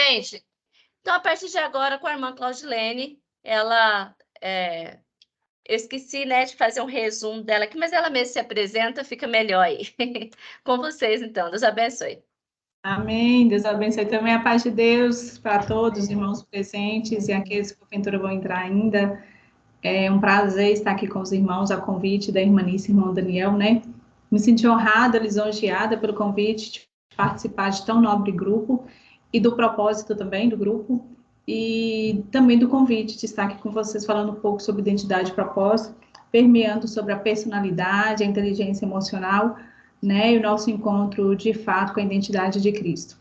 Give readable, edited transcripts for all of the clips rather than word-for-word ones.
Gente, então, a partir de agora, com a irmã Claudilene, eu esqueci, né, de fazer um resumo dela aqui, mas ela mesma se apresenta, fica melhor aí. Com vocês, então. Deus abençoe. Amém. Deus abençoe também a paz de Deus para todos os irmãos presentes e aqueles que porventura vão entrar ainda. É um prazer estar aqui com os irmãos, a convite da irmanice e irmão Daniel, né? Me senti honrada, lisonjeada pelo convite de participar de tão nobre grupo e do propósito também do grupo e também do convite de estar aqui com vocês falando um pouco sobre identidade e propósito, permeando sobre a personalidade, a inteligência emocional, né? E o nosso encontro de fato com a identidade de Cristo.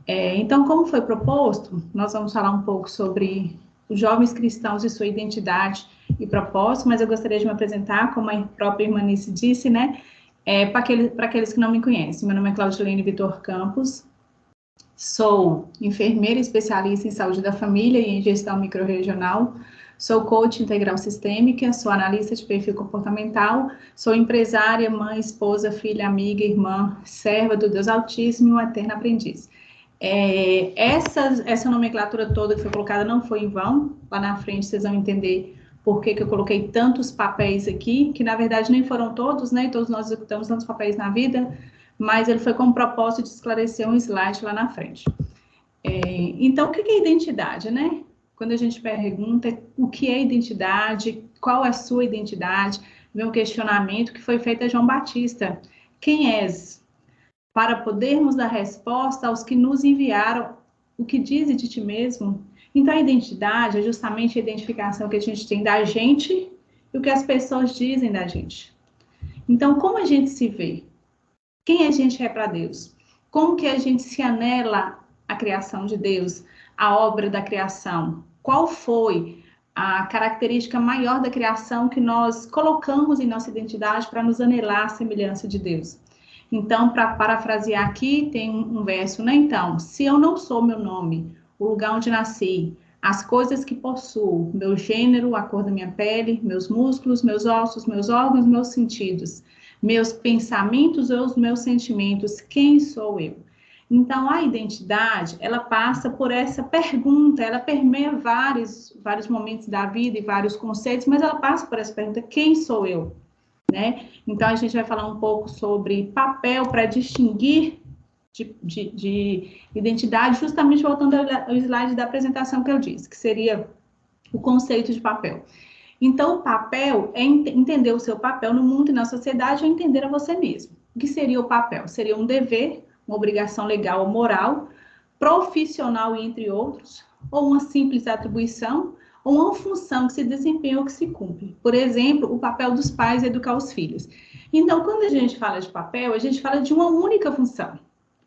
Então, como foi proposto, nós vamos falar um pouco sobre os jovens cristãos e sua identidade e propósito, mas eu gostaria de me apresentar, como a própria irmã Nice disse, né? Para aqueles que não me conhecem, meu nome é Claudilene Vitor Campos, sou enfermeira especialista em saúde da família e em gestão microrregional, sou coach integral sistêmica, sou analista de perfil comportamental, sou empresária, mãe, esposa, filha, amiga, irmã, serva do Deus Altíssimo e uma eterna aprendiz. Essa nomenclatura toda que foi colocada não foi em vão. Lá na frente vocês vão entender por que eu coloquei tantos papéis aqui, que na verdade nem foram todos, né? Todos nós executamos tantos papéis na vida, mas ele foi com o propósito de esclarecer um slide lá na frente. Então, o que é identidade, né? Quando a gente pergunta o que é identidade, qual é a sua identidade, vem um questionamento que foi feito a João Batista. Quem és? Para podermos dar resposta aos que nos enviaram, o que diz de ti mesmo. Então, a identidade é justamente a identificação que a gente tem da gente e o que as pessoas dizem da gente. Então, como a gente se vê? Quem a gente é para Deus? Como que a gente se anela à criação de Deus, à obra da criação? Qual foi a característica maior da criação que nós colocamos em nossa identidade para nos anelar à semelhança de Deus? Então, para parafrasear aqui, tem um verso, né? Então, se eu não sou meu nome, o lugar onde nasci, as coisas que possuo, meu gênero, a cor da minha pele, meus músculos, meus ossos, meus órgãos, meus sentidos, meus pensamentos ou os meus sentimentos, quem sou eu? Então, a identidade, ela passa por essa pergunta, ela permeia vários momentos da vida e vários conceitos, mas ela passa por essa pergunta, quem sou eu? Né? Então, a gente vai falar um pouco sobre papel para distinguir de identidade, justamente voltando ao slide da apresentação que eu disse, que seria o conceito de papel. Então, o papel é entender o seu papel no mundo e na sociedade, ou entender a você mesmo. O que seria o papel? Seria um dever, uma obrigação legal ou moral, profissional, entre outros, ou uma simples atribuição, ou uma função que se desempenha ou que se cumpre. Por exemplo, o papel dos pais é educar os filhos. Então, quando a gente fala de papel, a gente fala de uma única função.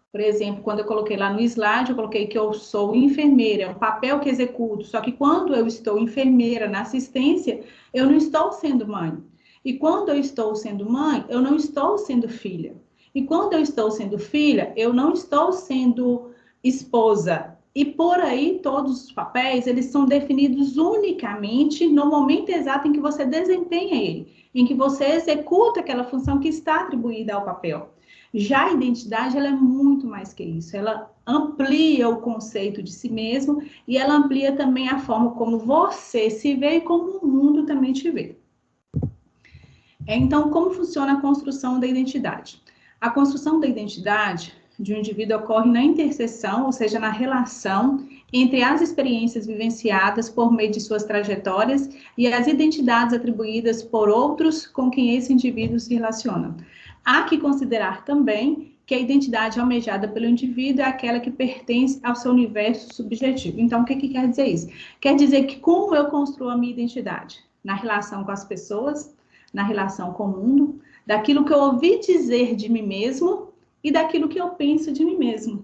Por exemplo, quando eu coloquei lá no slide, eu coloquei que eu sou enfermeira, é um papel que executo, só que quando eu estou enfermeira na assistência, eu não estou sendo mãe. E quando eu estou sendo mãe, eu não estou sendo filha. E quando eu estou sendo filha, eu não estou sendo esposa. E por aí, todos os papéis, eles são definidos unicamente no momento exato em que você desempenha ele, em que você executa aquela função que está atribuída ao papel. Já a identidade, ela é muito mais que isso. Ela amplia o conceito de si mesmo e ela amplia também a forma como você se vê e como o mundo também te vê. Então, como funciona a construção da identidade? A construção da identidade de um indivíduo ocorre na interseção, ou seja, na relação entre as experiências vivenciadas por meio de suas trajetórias e as identidades atribuídas por outros com quem esse indivíduo se relaciona. Há que considerar também que a identidade almejada pelo indivíduo é aquela que pertence ao seu universo subjetivo. Então, o que quer dizer isso? Quer dizer que como eu construo a minha identidade? Na relação com as pessoas, na relação com o mundo, daquilo que eu ouvi dizer de mim mesmo e daquilo que eu penso de mim mesmo.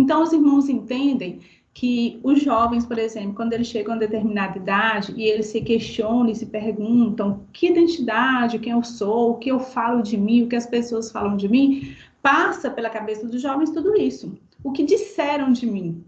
Então, os irmãos entendem que os jovens, por exemplo, quando eles chegam a determinada idade e eles se questionam e se perguntam que identidade, quem eu sou, o que eu falo de mim, o que as pessoas falam de mim, passa pela cabeça dos jovens tudo isso. O que disseram de mim,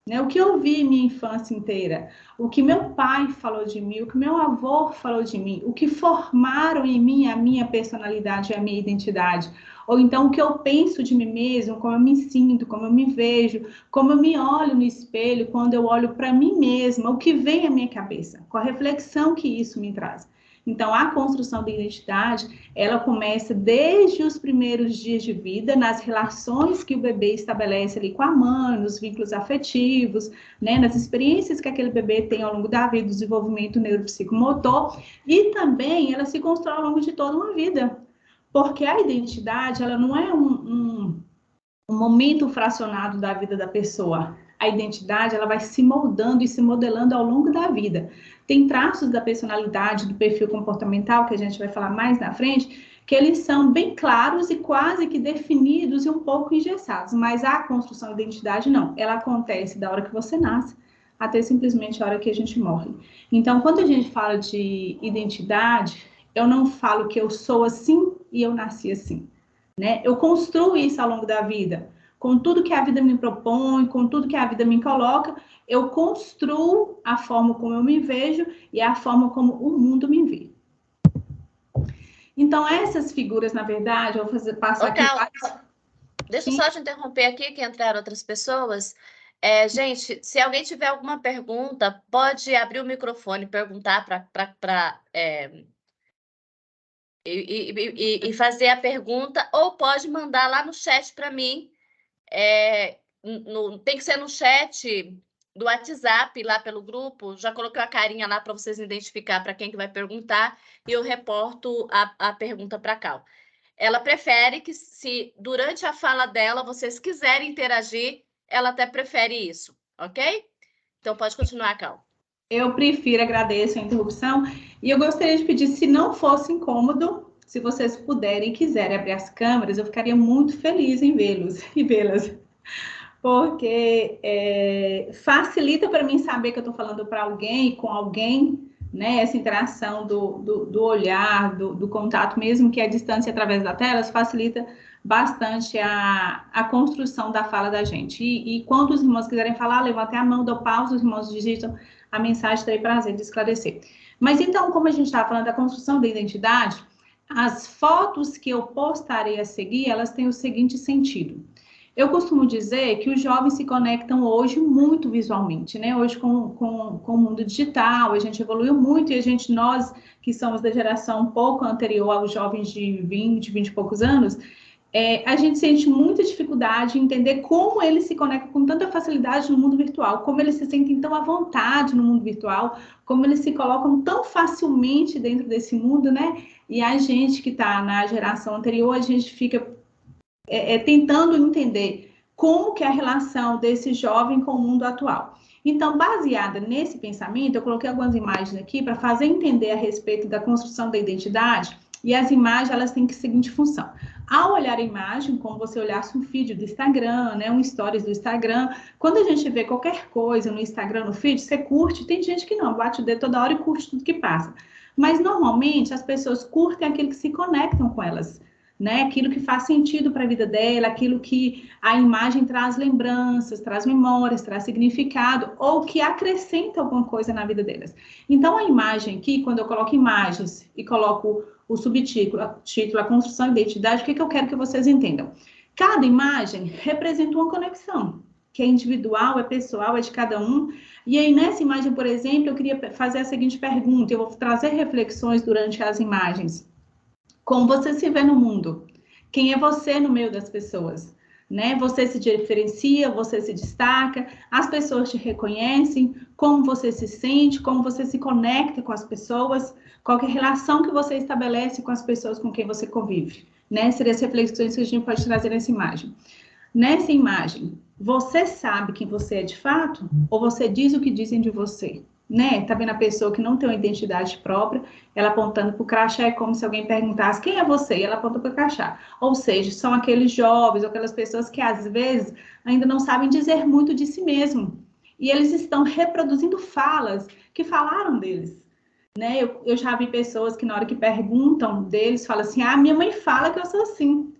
né? O que eu vi minha infância inteira, o que meu pai falou de mim, o que meu avô falou de mim, o que formaram em mim a minha personalidade e a minha identidade. Ou então o que eu penso de mim mesmo, como eu me sinto, como eu me vejo, como eu me olho no espelho, quando eu olho para mim mesma, o que vem à minha cabeça, com a reflexão que isso me traz. Então, a construção da identidade, ela começa desde os primeiros dias de vida, nas relações que o bebê estabelece ali com a mãe, nos vínculos afetivos, né, nas experiências que aquele bebê tem ao longo da vida, desenvolvimento neuropsicomotor, e também ela se constrói ao longo de toda uma vida. Porque a identidade, ela não é um momento fracionado da vida da pessoa. A identidade, ela vai se moldando e se modelando ao longo da vida. Tem traços da personalidade, do perfil comportamental, que a gente vai falar mais na frente, que eles são bem claros e quase que definidos e um pouco engessados, mas a construção da identidade não. Ela acontece da hora que você nasce até simplesmente a hora que a gente morre. Então, quando a gente fala de identidade, eu não falo que eu sou assim e eu nasci assim. Né? Eu construo isso ao longo da vida. Com tudo que a vida me propõe, com tudo que a vida me coloca, eu construo a forma como eu me vejo e a forma como o mundo me vê. Então, essas figuras, na verdade, eu vou passar aqui... Deixa eu só te interromper aqui, que entraram outras pessoas. Gente, se alguém tiver alguma pergunta, pode abrir o microfone e perguntar e fazer a pergunta, ou pode mandar lá no chat para mim. Tem que ser no chat do WhatsApp, lá pelo grupo. Já coloquei a carinha lá para vocês identificar para quem que vai perguntar, e eu reporto a pergunta para a Cal. Ela prefere que, se durante a fala dela vocês quiserem interagir, ela até prefere isso, ok? Então pode continuar, Cal. Eu prefiro, agradeço a interrupção, e eu gostaria de pedir, se não fosse incômodo, se vocês puderem e quiserem abrir as câmeras, eu ficaria muito feliz em vê-los e vê-las, porque facilita para mim saber que eu estou falando para alguém, com alguém, né? Essa interação do olhar, do contato, mesmo que a distância através da tela, facilita bastante a construção da fala da gente. E quando os irmãos quiserem falar, levantem a mão, dou pausa, os irmãos digitam a mensagem, terei prazer de esclarecer. Mas então, como a gente estava falando da construção da identidade, as fotos que eu postarei a seguir, elas têm o seguinte sentido. Eu costumo dizer que os jovens se conectam hoje muito visualmente, né? Hoje com o mundo digital, a gente evoluiu muito e nós que somos da geração um pouco anterior aos jovens de 20 e poucos anos, a gente sente muita dificuldade em entender como eles se conectam com tanta facilidade no mundo virtual, como eles se sentem tão à vontade no mundo virtual, como eles se colocam tão facilmente dentro desse mundo, né? E a gente que está na geração anterior, a gente fica tentando entender como que é a relação desse jovem com o mundo atual. Então, baseada nesse pensamento, eu coloquei algumas imagens aqui para fazer entender a respeito da construção da identidade, e as imagens, elas têm que seguinte função. Ao olhar a imagem, como você olhasse um feed do Instagram, né, um stories do Instagram, quando a gente vê qualquer coisa no Instagram, no feed, você curte, tem gente que não, bate o dedo toda hora e curte tudo que passa. Mas, normalmente, as pessoas curtem aquilo que se conectam com elas, né? Aquilo que faz sentido para a vida dela, aquilo que a imagem traz lembranças, traz memórias, traz significado, ou que acrescenta alguma coisa na vida delas. Então, a imagem aqui, quando eu coloco imagens e coloco o subtítulo, a construção de identidade, o que eu quero que vocês entendam? Cada imagem representa uma conexão, que é individual, é pessoal, é de cada um. E aí, nessa imagem, por exemplo, eu queria fazer a seguinte pergunta, eu vou trazer reflexões durante as imagens. Como você se vê no mundo? Quem é você no meio das pessoas? Né? Você se diferencia, você se destaca, as pessoas te reconhecem, como você se sente, como você se conecta com as pessoas, qual é a relação que você estabelece com as pessoas com quem você convive, né? Seriam as reflexões que a gente pode trazer nessa imagem. Nessa imagem, você sabe quem você é de fato? Ou você diz o que dizem de você? Né? Tá vendo a pessoa que não tem uma identidade própria, ela apontando para o crachá, é como se alguém perguntasse quem é você, e ela aponta para o crachá. Ou seja, são aqueles jovens, ou aquelas pessoas que às vezes ainda não sabem dizer muito de si mesmo. E eles estão reproduzindo falas que falaram deles. Né? Eu já vi pessoas que na hora que perguntam deles, falam assim, minha mãe fala que eu sou assim.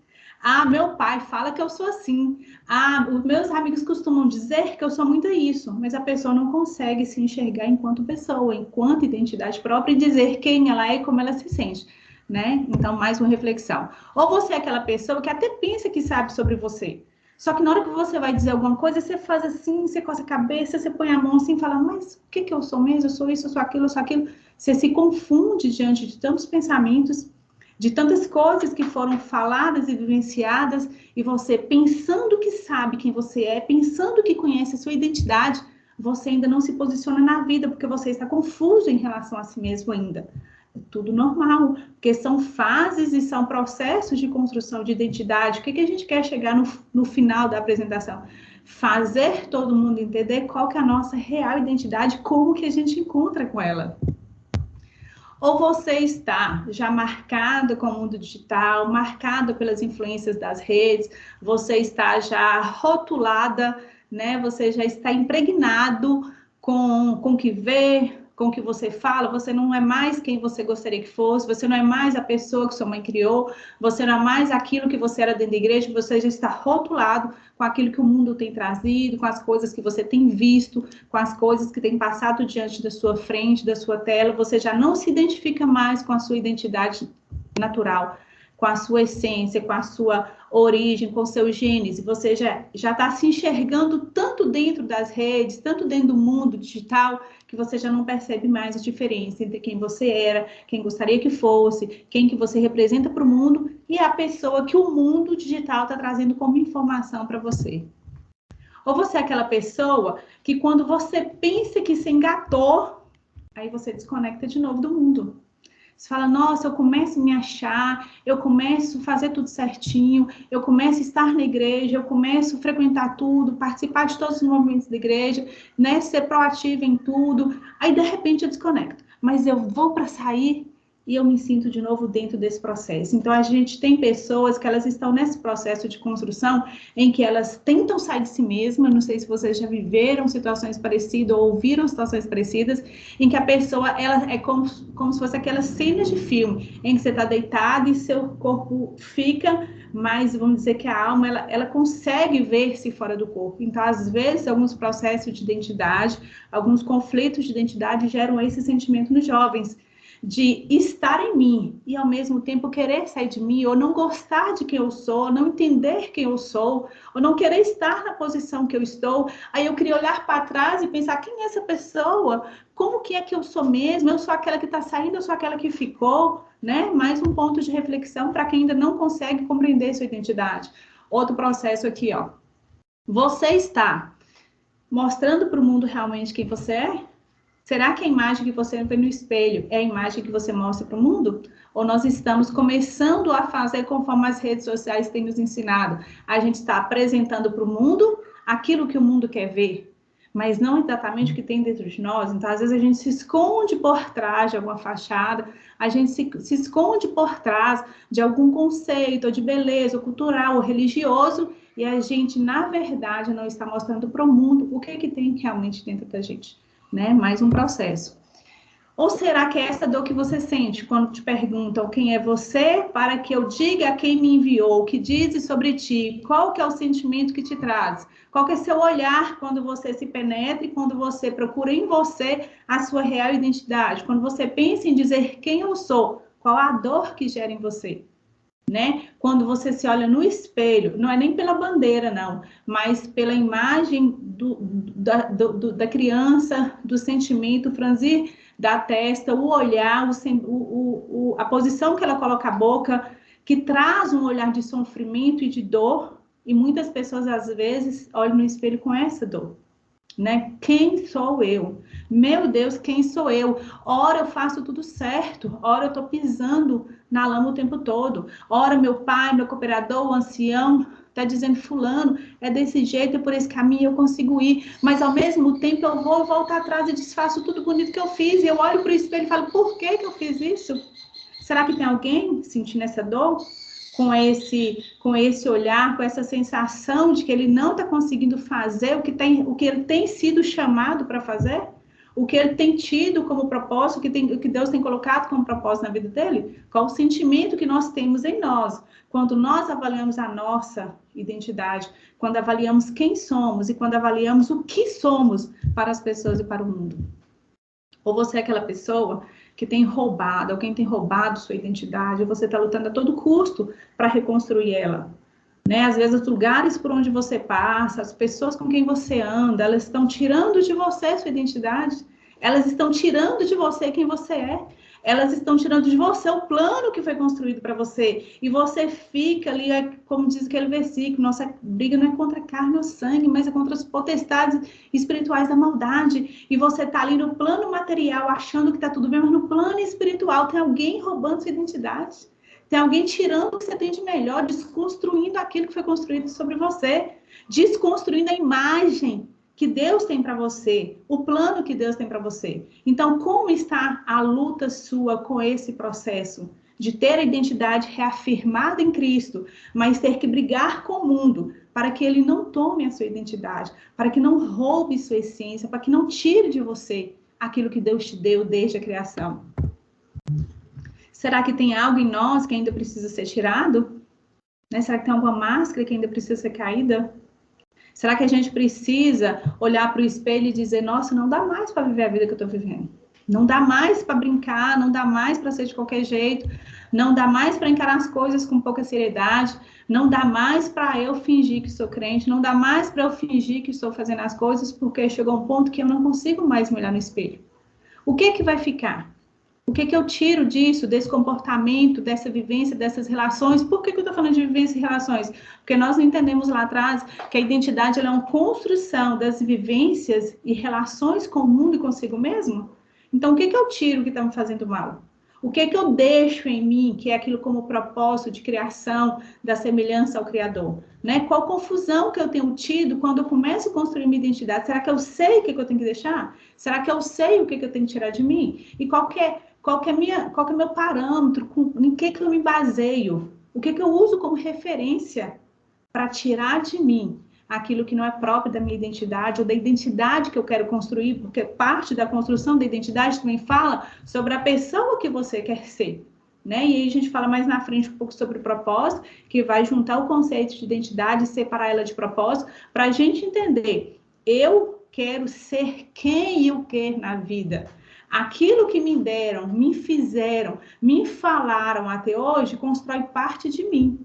Ah, meu pai fala que eu sou assim. Ah, os meus amigos costumam dizer que eu sou muito isso, mas a pessoa não consegue se enxergar enquanto pessoa, enquanto identidade própria e dizer quem ela é e como ela se sente, né? Então, mais uma reflexão. Ou você é aquela pessoa que até pensa que sabe sobre você, só que na hora que você vai dizer alguma coisa, você faz assim, você coça a cabeça, você põe a mão assim e fala, mas o que eu sou mesmo? Eu sou isso, eu sou aquilo, eu sou aquilo. Você se confunde diante de tantos pensamentos, de tantas coisas que foram faladas e vivenciadas, e você pensando que sabe quem você é, pensando que conhece a sua identidade, você ainda não se posiciona na vida, porque você está confuso em relação a si mesmo ainda. Tudo normal, porque são fases e são processos de construção de identidade. O que a gente quer chegar no final da apresentação? Fazer todo mundo entender qual que é a nossa real identidade, como que a gente encontra com ela. Ou você está já marcado com o mundo digital, marcado pelas influências das redes, você está já rotulada, né? Você já está impregnado com o que vê, com o que você fala, você não é mais quem você gostaria que fosse, você não é mais a pessoa que sua mãe criou, você não é mais aquilo que você era dentro da igreja, você já está rotulado com aquilo que o mundo tem trazido, com as coisas que você tem visto, com as coisas que tem passado diante da sua frente, da sua tela, você já não se identifica mais com a sua identidade natural, com a sua essência, com a sua origem, com o seu gênese, você já está se enxergando tanto dentro das redes, tanto dentro do mundo digital, que você já não percebe mais a diferença entre quem você era, quem gostaria que fosse, quem que você representa para o mundo e a pessoa que o mundo digital está trazendo como informação para você. Ou você é aquela pessoa que quando você pensa que se engatou, aí você desconecta de novo do mundo. Você fala, nossa, eu começo a me achar, eu começo a fazer tudo certinho, eu começo a estar na igreja, eu começo a frequentar tudo, participar de todos os movimentos da igreja, né, ser proativa em tudo. Aí, de repente, eu desconecto. Mas eu vou para sair e eu me sinto de novo dentro desse processo. Então, a gente tem pessoas que elas estão nesse processo de construção em que elas tentam sair de si mesmas. Não sei se vocês já viveram situações parecidas ou ouviram situações parecidas, em que a pessoa ela é como se fosse aquelas cenas de filme, em que você está deitado e seu corpo fica, mas vamos dizer que a alma ela consegue ver-se fora do corpo. Então, às vezes, alguns processos de identidade, alguns conflitos de identidade geram esse sentimento nos jovens, de estar em mim e ao mesmo tempo querer sair de mim, ou não gostar de quem eu sou, não entender quem eu sou, ou não querer estar na posição que eu estou. Aí eu queria olhar para trás e pensar, quem é essa pessoa? Como que é que eu sou mesmo? Eu sou aquela que está saindo, eu sou aquela que ficou, né? Mais um ponto de reflexão para quem ainda não consegue compreender sua identidade. Outro processo aqui, ó. Você está mostrando para o mundo realmente quem você é? Será que a imagem que você vê no espelho é a imagem que você mostra para o mundo? Ou nós estamos começando a fazer conforme as redes sociais têm nos ensinado? A gente está apresentando para o mundo aquilo que o mundo quer ver, mas não exatamente o que tem dentro de nós. Então, às vezes, a gente se esconde por trás de alguma fachada, a gente se esconde por trás de algum conceito, ou de beleza, ou cultural, ou religioso, e a gente, na verdade, não está mostrando para o mundo o que tem realmente dentro da gente. Né? Mais um processo. Ou será que é essa dor que você sente quando te perguntam quem é você, para que eu diga a quem me enviou, o que diz sobre ti, qual que é o sentimento que te traz? Qual que é seu olhar quando você se penetra e quando você procura em você a sua real identidade? Quando você pensa em dizer quem eu sou, qual a dor que gera em você? Né? Quando você se olha no espelho, não é nem pela bandeira, não, mas pela imagem da criança, do sentimento, franzir da testa, o olhar, a posição que ela coloca a boca, que traz um olhar de sofrimento e de dor, e muitas pessoas, às vezes, olham no espelho com essa dor. Né? Quem sou eu? Meu Deus, quem sou eu? Ora eu faço tudo certo, ora eu estou pisando na lama o tempo todo, ora meu pai, meu cooperador, o ancião, está dizendo fulano, é desse jeito, é por esse caminho eu consigo ir, mas ao mesmo tempo eu vou voltar atrás e desfaço tudo bonito que eu fiz, e eu olho para o espelho e falo, por que eu fiz isso? Será que tem alguém sentindo essa dor? Com esse olhar, com essa sensação de que ele não está conseguindo fazer o que ele tem sido chamado para fazer? o que ele tem tido como propósito, o que Deus tem colocado como propósito na vida dele? Qual o sentimento que nós temos em nós? Quando nós avaliamos a nossa identidade, quando avaliamos quem somos e quando avaliamos o que somos para as pessoas e para o mundo. Ou você é aquela pessoa que tem roubado, alguém tem roubado sua identidade, ou você está lutando a todo custo para reconstruir ela. Né? Às vezes, os lugares por onde você passa, as pessoas com quem você anda, elas estão tirando de você sua identidade, elas estão tirando de você quem você é, elas estão tirando de você o plano que foi construído para você, e você fica ali, como diz aquele versículo, nossa briga não é contra a carne ou sangue, mas é contra as potestades espirituais da maldade, e você está ali no plano material, achando que está tudo bem, mas no plano espiritual tem alguém roubando sua identidade. Tem alguém tirando o que você tem de melhor, desconstruindo aquilo que foi construído sobre você, desconstruindo a imagem que Deus tem para você, o plano que Deus tem para você. Então, como está a luta sua com esse processo de ter a identidade reafirmada em Cristo, mas ter que brigar com o mundo para que ele não tome a sua identidade, para que não roube sua essência, para que não tire de você aquilo que Deus te deu desde a criação? Será que tem algo em nós que ainda precisa ser tirado? Né? Será que tem alguma máscara que ainda precisa ser caída? Será que a gente precisa olhar para o espelho e dizer, nossa, não dá mais para viver a vida que eu estou vivendo. Não dá mais para brincar, não dá mais para ser de qualquer jeito, não dá mais para encarar as coisas com pouca seriedade, não dá mais para eu fingir que sou crente, não dá mais para eu fingir que estou fazendo as coisas, porque chegou um ponto que eu não consigo mais me olhar no espelho. O que vai ficar? O que eu tiro disso, desse comportamento, dessa vivência, dessas relações? Por que eu estou falando de vivência e relações? Porque nós não entendemos lá atrás que a identidade ela é uma construção das vivências e relações com o mundo e consigo mesmo. Então, o que eu tiro que está me fazendo mal? O que eu deixo em mim, que é aquilo como propósito de criação, da semelhança ao Criador? Né? Qual confusão que eu tenho tido quando eu começo a construir minha identidade? Será que eu sei o que eu tenho que deixar? Será que eu sei o que eu tenho que tirar de mim? E qual que é o meu parâmetro? Em que eu me baseio? O que eu uso como referência para tirar de mim aquilo que não é próprio da minha identidade ou da identidade que eu quero construir? Porque parte da construção da identidade também fala sobre a pessoa que você quer ser. Né? E aí a gente fala mais na frente um pouco sobre o propósito, que vai juntar o conceito de identidade e separar ela de propósito, para a gente entender, eu quero ser quem eu quero na vida. Aquilo que me deram, me fizeram, me falaram até hoje, constrói parte de mim.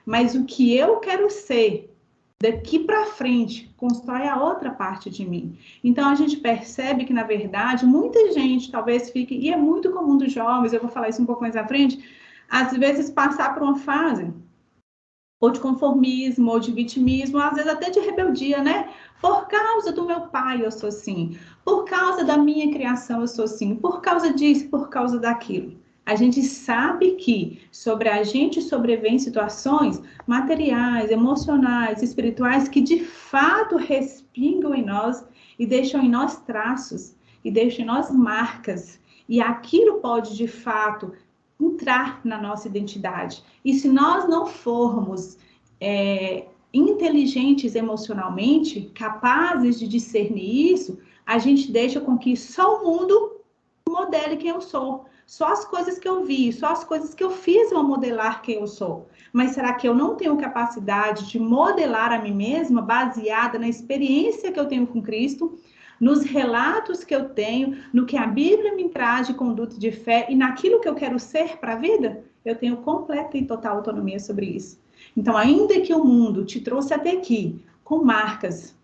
Mas o que eu quero ser, daqui para frente, constrói a outra parte de mim. Então, a gente percebe que, na verdade, muita gente talvez fique, e é muito comum dos jovens, eu vou falar isso um pouco mais à frente, às vezes passar por uma fase ou de conformismo, ou de vitimismo, às vezes até de rebeldia, né? Por causa do meu pai eu sou assim, por causa da minha criação eu sou assim, por causa disso, por causa daquilo. A gente sabe que sobre a gente sobrevêm situações materiais, emocionais, espirituais que de fato respingam em nós e deixam em nós traços e deixam em nós marcas. E aquilo pode de fato entrar na nossa identidade. E se nós não formos inteligentes emocionalmente, capazes de discernir isso, a gente deixa com que só o mundo modele quem eu sou. Só as coisas que eu vi, só as coisas que eu fiz vão modelar quem eu sou. Mas será que eu não tenho capacidade de modelar a mim mesma baseada na experiência que eu tenho com Cristo, nos relatos que eu tenho, no que a Bíblia me traz de conduta de fé e naquilo que eu quero ser para a vida? Eu tenho completa e total autonomia sobre isso. Então, ainda que o mundo te trouxe até aqui com marcas,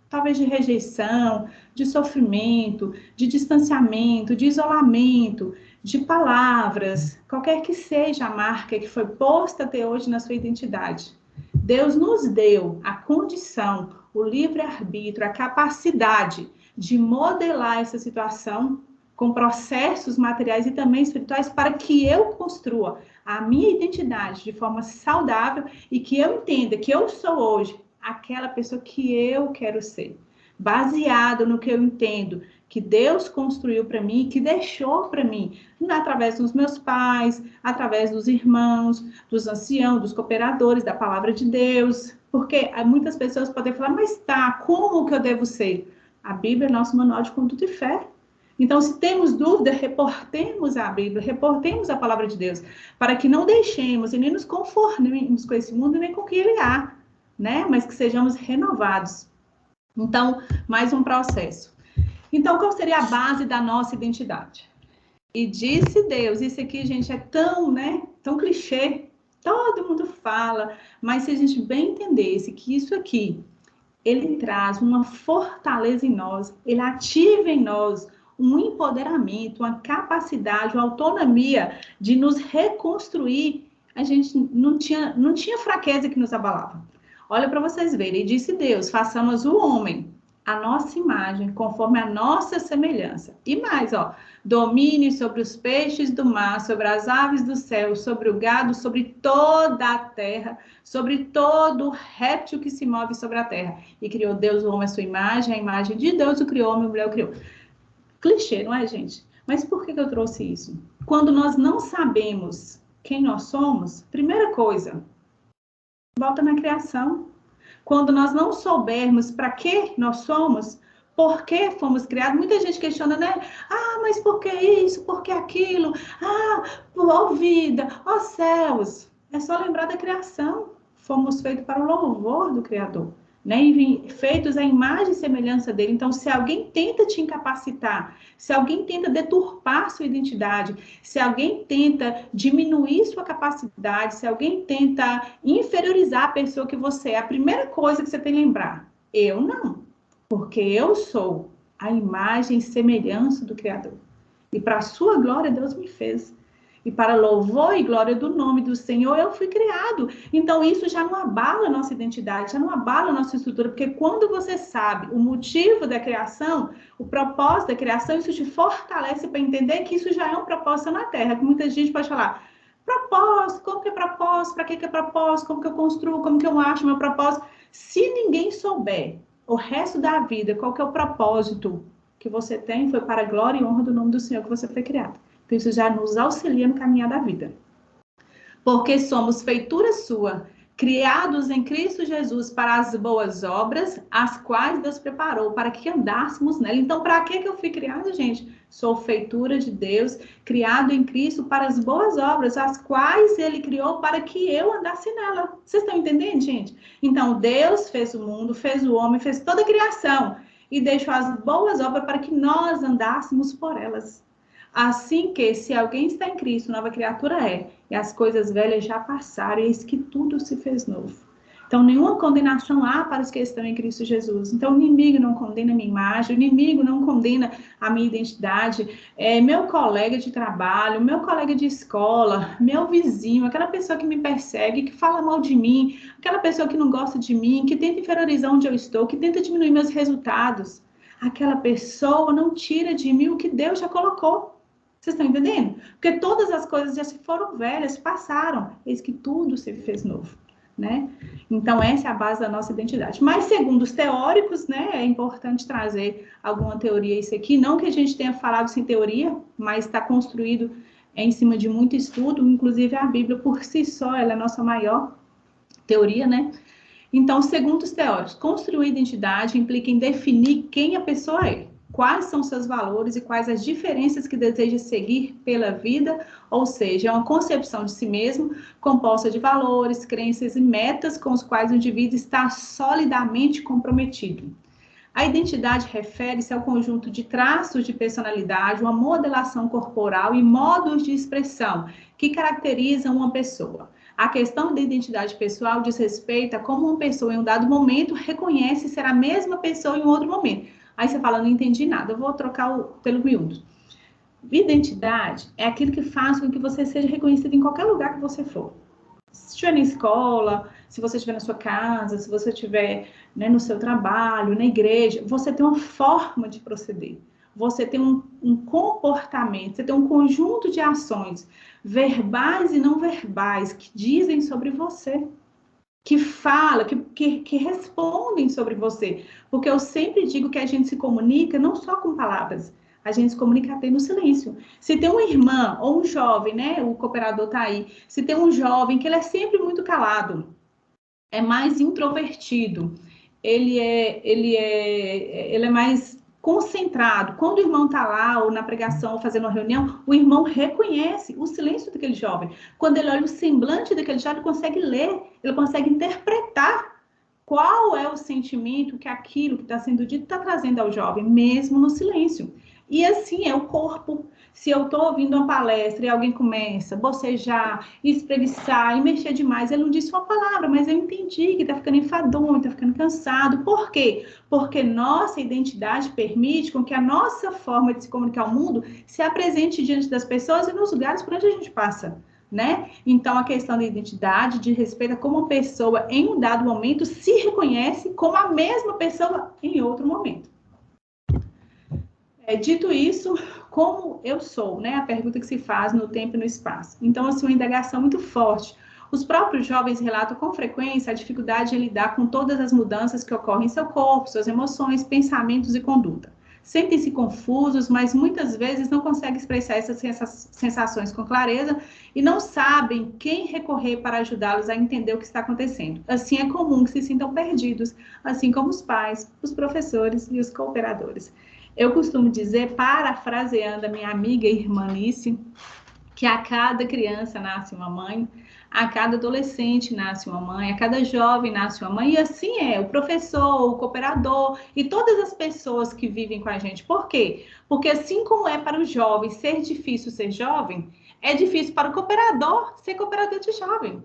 talvez de rejeição, de sofrimento, de distanciamento, de isolamento, de palavras, qualquer que seja a marca que foi posta até hoje na sua identidade, Deus nos deu a condição, o livre-arbítrio, a capacidade de modelar essa situação com processos materiais e também espirituais para que eu construa a minha identidade de forma saudável e que eu entenda que eu sou hoje aquela pessoa que eu quero ser, baseado no que eu entendo que Deus construiu para mim, que deixou para mim, através dos meus pais, através dos irmãos, dos anciãos, dos cooperadores, da palavra de Deus, porque muitas pessoas podem falar, mas tá, como que eu devo ser? A Bíblia é nosso manual de conduta e fé. Então, se temos dúvida, reportemos a Bíblia, reportemos a palavra de Deus, para que não deixemos e nem nos conformemos com esse mundo, nem com o que ele há, né? Mas que sejamos renovados. Então, mais um processo. Então, qual seria a base da nossa identidade? E disse Deus, isso aqui, gente, é tão, né, tão clichê, todo mundo fala, mas se a gente bem entendesse que isso aqui, ele traz uma fortaleza em nós, ele ativa em nós um empoderamento, uma capacidade, uma autonomia de nos reconstruir, a gente não tinha fraqueza que nos abalava. Olha para vocês verem, e disse Deus, façamos o homem, a nossa imagem, conforme a nossa semelhança. E mais, ó, domine sobre os peixes do mar, sobre as aves do céu, sobre o gado, sobre toda a terra, sobre todo réptil que se move sobre a terra. E criou Deus o homem à sua imagem, a imagem de Deus o criou, homem e mulher o criou. Clichê, não é, gente? Mas por que eu trouxe isso? Quando nós não sabemos quem nós somos, primeira coisa, volta na criação. Quando nós não soubermos para que nós somos, por que fomos criados, muita gente questiona, né? Ah, mas por que isso? Por que aquilo? Ah, ó vida, ó céus. É só lembrar da criação. Fomos feitos para o louvor do Criador, né? E feitos à imagem e semelhança dele. Então, se alguém tenta te incapacitar, se alguém tenta deturpar sua identidade, se alguém tenta diminuir sua capacidade, se alguém tenta inferiorizar a pessoa que você é, a primeira coisa que você tem que lembrar, eu não. Porque eu sou a imagem e semelhança do Criador. E para a sua glória, Deus me fez. E para louvor e glória do nome do Senhor, eu fui criado. Então, isso já não abala a nossa identidade, já não abala a nossa estrutura, porque quando você sabe o motivo da criação, o propósito da criação, isso te fortalece para entender que isso já é um propósito na Terra, que muita gente pode falar, propósito, como que é propósito, para que é propósito, como que eu construo, como que eu acho meu propósito. Se ninguém souber o resto da vida, qual que é o propósito que você tem, foi para a glória e honra do nome do Senhor que você foi criado. Então, isso já nos auxilia no caminhar da vida. Porque somos feitura sua, criados em Cristo Jesus para as boas obras, as quais Deus preparou para que andássemos nela. Então, para que eu fui criado, gente? Sou feitura de Deus, criado em Cristo para as boas obras, as quais Ele criou para que eu andasse nela. Vocês estão entendendo, gente? Então, Deus fez o mundo, fez o homem, fez toda a criação e deixou as boas obras para que nós andássemos por elas. Assim que, se alguém está em Cristo, nova criatura é, e as coisas velhas já passaram, e eis que tudo se fez novo. Então, nenhuma condenação há para os que estão em Cristo Jesus. Então, o inimigo não condena a minha imagem, o inimigo não condena a minha identidade. Meu colega de trabalho, meu colega de escola, meu vizinho, aquela pessoa que me persegue, que fala mal de mim, aquela pessoa que não gosta de mim, que tenta inferiorizar onde eu estou, que tenta diminuir meus resultados. Aquela pessoa não tira de mim o que Deus já colocou. Vocês estão entendendo? Porque todas as coisas já se foram velhas, passaram. Eis que tudo se fez novo, né? Então, essa é a base da nossa identidade. Mas, segundo os teóricos, né, é importante trazer alguma teoria isso aqui. Não que a gente tenha falado sem teoria, mas está construído em cima de muito estudo. Inclusive, a Bíblia, por si só, ela é a nossa maior teoria, né? Então, segundo os teóricos, construir identidade implica em definir quem a pessoa é. Quais são seus valores e quais as diferenças que deseja seguir pela vida, ou seja, é uma concepção de si mesmo composta de valores, crenças e metas com os quais o indivíduo está solidamente comprometido. A identidade refere-se ao conjunto de traços de personalidade, uma modelação corporal e modos de expressão que caracterizam uma pessoa. A questão da identidade pessoal diz respeito a como uma pessoa em um dado momento reconhece ser a mesma pessoa em um outro momento. Aí você fala, não entendi nada, eu vou trocar pelo miúdo. Identidade é aquilo que faz com que você seja reconhecido em qualquer lugar que você for. Se estiver na escola, se você estiver na sua casa, se você estiver, né, no seu trabalho, na igreja, você tem uma forma de proceder. Você tem um comportamento, você tem um conjunto de ações verbais e não verbais que dizem sobre você. Que fala, que respondem sobre você. Porque eu sempre digo que a gente se comunica não só com palavras, a gente se comunica até no silêncio. Se tem uma irmã ou um jovem, né, o cooperador tá aí, se tem um jovem que ele é sempre muito calado, é mais introvertido, ele é mais concentrado. Quando o irmão está lá, ou na pregação, ou fazendo uma reunião, o irmão reconhece o silêncio daquele jovem. Quando ele olha o semblante daquele jovem, ele consegue ler, ele consegue interpretar qual é o sentimento que aquilo que está sendo dito está trazendo ao jovem, mesmo no silêncio. E assim é o corpo. Se eu estou ouvindo uma palestra e alguém começa a bocejar, espreguiçar e mexer demais, ele não disse uma palavra, mas eu entendi que está ficando enfadonho, está ficando cansado. Por quê? Porque nossa identidade permite com que a nossa forma de se comunicar ao mundo se apresente diante das pessoas e nos lugares por onde a gente passa. Né? Então, a questão da identidade, de respeito a como uma pessoa em um dado momento se reconhece como a mesma pessoa em outro momento. Dito isso, como eu sou, né? A pergunta que se faz no tempo e no espaço. Então, assim, uma indagação muito forte. Os próprios jovens relatam com frequência a dificuldade em lidar com todas as mudanças que ocorrem em seu corpo, suas emoções, pensamentos e conduta. Sentem-se confusos, mas muitas vezes não conseguem expressar essas sensações com clareza e não sabem quem recorrer para ajudá-los a entender o que está acontecendo. Assim, é comum que se sintam perdidos, assim como os pais, os professores e os cooperadores. Eu costumo dizer, parafraseando a minha amiga e irmã Alice, que a cada criança nasce uma mãe, a cada adolescente nasce uma mãe, a cada jovem nasce uma mãe, e assim é, o professor, o cooperador e todas as pessoas que vivem com a gente. Por quê? Porque assim como é para o jovem ser difícil ser jovem, é difícil para o cooperador ser cooperador de jovem.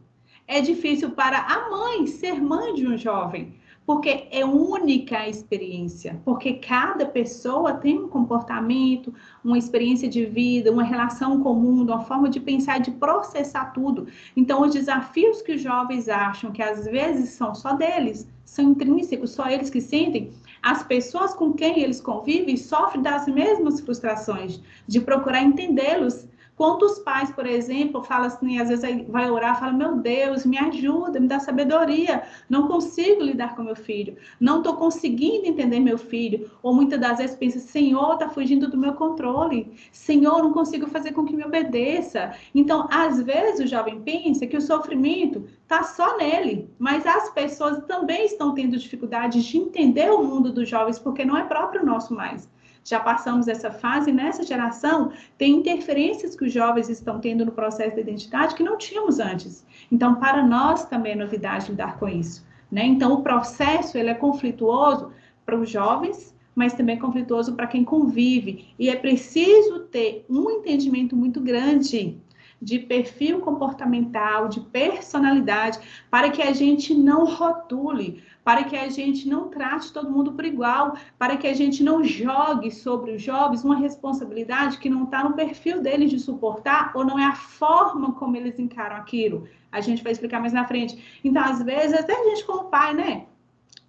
É difícil para a mãe ser mãe de um jovem. Porque é única a experiência, porque cada pessoa tem um comportamento, uma experiência de vida, uma relação comum, uma forma de pensar e de processar tudo. Então, os desafios que os jovens acham que às vezes são só deles, são intrínsecos, só eles que sentem, as pessoas com quem eles convivem sofrem das mesmas frustrações, de procurar entendê-los. Quantos pais, por exemplo, falam assim, às vezes vai orar, fala, meu Deus, me ajuda, me dá sabedoria, não consigo lidar com meu filho, não estou conseguindo entender meu filho, ou muitas das vezes pensa, Senhor, está fugindo do meu controle, Senhor, não consigo fazer com que me obedeça. Então, às vezes o jovem pensa que o sofrimento está só nele, mas as pessoas também estão tendo dificuldade de entender o mundo dos jovens, porque não é próprio nosso mais. Já passamos essa fase, nessa geração, tem interferências que os jovens estão tendo no processo de identidade que não tínhamos antes. Então, para nós também é novidade lidar com isso, né? Então, o processo, ele é conflituoso para os jovens, mas também é conflituoso para quem convive. E é preciso ter um entendimento muito grande de perfil comportamental, de personalidade, para que a gente não rotule, para que a gente não trate todo mundo por igual, para que a gente não jogue sobre os jovens uma responsabilidade que não está no perfil deles de suportar ou não é a forma como eles encaram aquilo. A gente vai explicar mais na frente. Então, às vezes, até a gente como pai, né?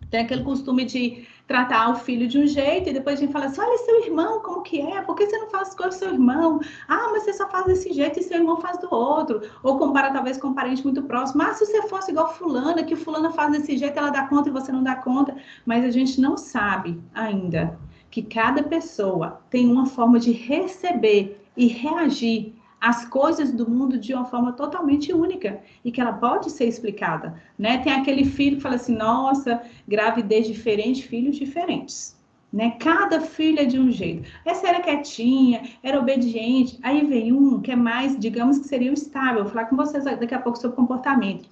Tem aquele costume de tratar o filho de um jeito e depois a gente fala assim, olha seu irmão, como que é? Por que você não faz as coisas com seu irmão? Ah, mas você só faz desse jeito e seu irmão faz do outro. Ou compara talvez com um parente muito próximo. Ah, se você fosse igual fulana, que fulana faz desse jeito, ela dá conta e você não dá conta. Mas a gente não sabe ainda que cada pessoa tem uma forma de receber e reagir as coisas do mundo de uma forma totalmente única e que ela pode ser explicada, né? Tem aquele filho que fala assim, nossa, gravidez diferente, filhos diferentes, né? Cada filho é de um jeito. Essa era quietinha, era obediente, aí vem um que é mais, digamos que seria o estável, vou falar com vocês daqui a pouco sobre comportamento.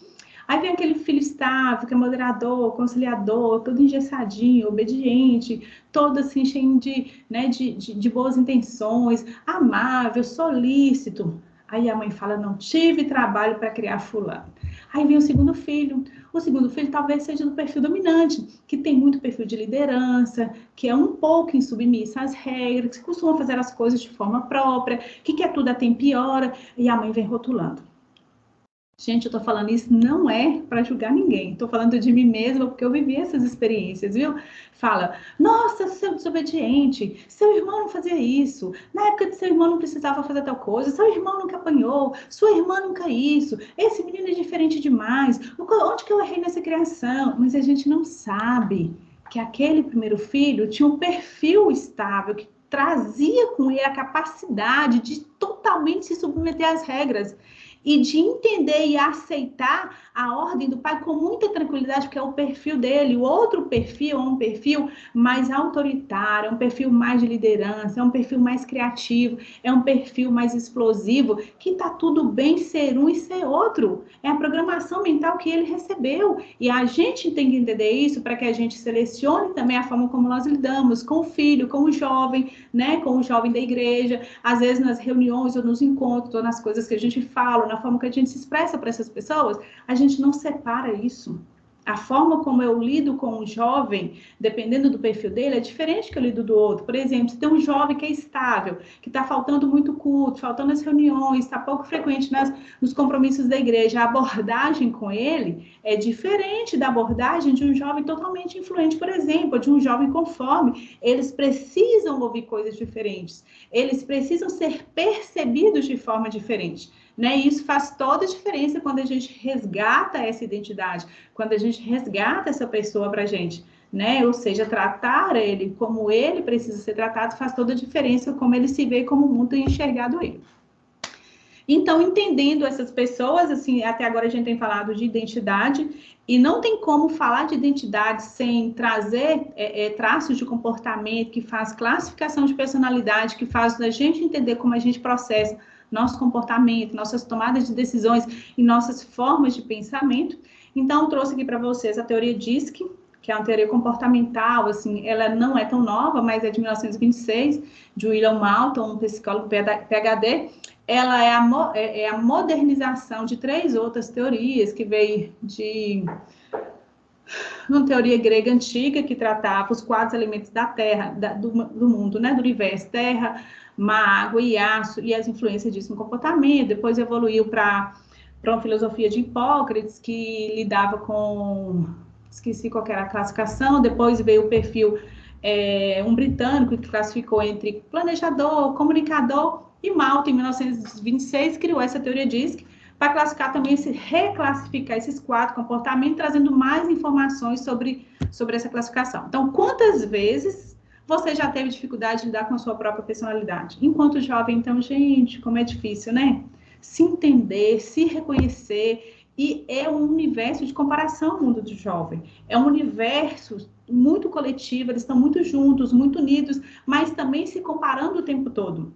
Aí vem aquele filho estável, que é moderador, conciliador, todo engessadinho, obediente, todo assim cheio de, né, de boas intenções, amável, solícito. Aí a mãe fala, não tive trabalho para criar fulano. Aí vem o segundo filho. O segundo filho talvez seja do perfil dominante, que tem muito perfil de liderança, que é um pouco insubmissa às regras, que costuma fazer as coisas de forma própria, que quer tudo a tempo e hora, e a mãe vem rotulando. Gente, eu tô falando isso não é para julgar ninguém. Tô falando de mim mesma porque eu vivi essas experiências, viu? Fala, nossa, seu desobediente, seu irmão não fazia isso, na época de seu irmão não precisava fazer tal coisa, seu irmão nunca apanhou, sua irmã nunca isso, esse menino é diferente demais, onde que eu errei nessa criação? Mas a gente não sabe que aquele primeiro filho tinha um perfil estável, que trazia com ele a capacidade de totalmente se submeter às regras. e de entender e aceitar a ordem do pai com muita tranquilidade, porque é o perfil dele. O outro perfil é um perfil mais autoritário, é um perfil mais de liderança, é um perfil mais criativo, é um perfil mais explosivo, que tá tudo bem ser um e ser outro. É a programação mental que ele recebeu. E a gente tem que entender isso para que a gente selecione também a forma como nós lidamos com o filho, com o jovem, né, com o jovem da igreja, às vezes nas reuniões ou nos encontros, ou nas coisas que a gente fala, na forma que a gente se expressa para essas pessoas, a gente não separa isso. A forma como eu lido com um jovem, dependendo do perfil dele, é diferente que eu lido do outro. Por exemplo, se tem um jovem que é estável, que está faltando muito culto, faltando as reuniões, está pouco frequente nos compromissos da igreja, a abordagem com ele é diferente da abordagem de um jovem totalmente influente, por exemplo, de um jovem conforme. Eles precisam ouvir coisas diferentes, eles precisam ser percebidos de forma diferente. Né? E isso faz toda a diferença quando a gente resgata essa identidade, quando a gente resgata essa pessoa para a gente, né? Ou seja, tratar ele como ele precisa ser tratado faz toda a diferença, como ele se vê, como o mundo tem enxergado ele. Então, entendendo essas pessoas, assim, até agora a gente tem falado de identidade, e não tem como falar de identidade sem trazer traços de comportamento, que faz classificação de personalidade, que faz a gente entender como a gente processa nosso comportamento, nossas tomadas de decisões e nossas formas de pensamento. Então, eu trouxe aqui para vocês a teoria DISC, que é uma teoria comportamental, assim, ela não é tão nova, mas é de 1926, de William Malton, um psicólogo PhD. Ela é a modernização de 3 outras teorias, que veio de uma teoria grega antiga, que tratava os 4 elementos da Terra, do mundo, né, do universo, terra, mar, água e aço, e as influências disso no comportamento. Depois evoluiu para uma filosofia de Hipócrates, que lidava com... esqueci qual era a classificação. Depois veio o perfil um britânico, que classificou entre planejador, comunicador, e Malta, em 1926, criou essa teoria DISC, para classificar também, reclassificar esses 4 comportamentos, trazendo mais informações sobre essa classificação. Então, quantas vezes você já teve dificuldade de lidar com a sua própria personalidade? Enquanto jovem, então, gente, como é difícil, né? Se entender, se reconhecer, e é um universo de comparação o mundo do jovem. É um universo muito coletivo, eles estão muito juntos, muito unidos, mas também se comparando o tempo todo.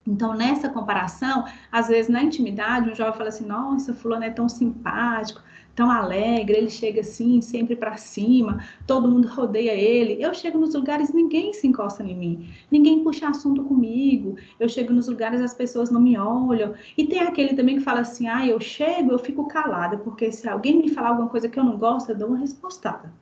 Então, nessa comparação, às vezes na intimidade, um jovem fala assim, nossa, fulano é tão simpático, tão alegre, ele chega assim, sempre para cima, todo mundo rodeia ele. Eu chego nos lugares, ninguém se encosta em mim, ninguém puxa assunto comigo. Eu chego nos lugares, as pessoas não me olham. E tem aquele também que fala assim, eu chego, eu fico calada, porque se alguém me falar alguma coisa que eu não gosto, eu dou uma respostada.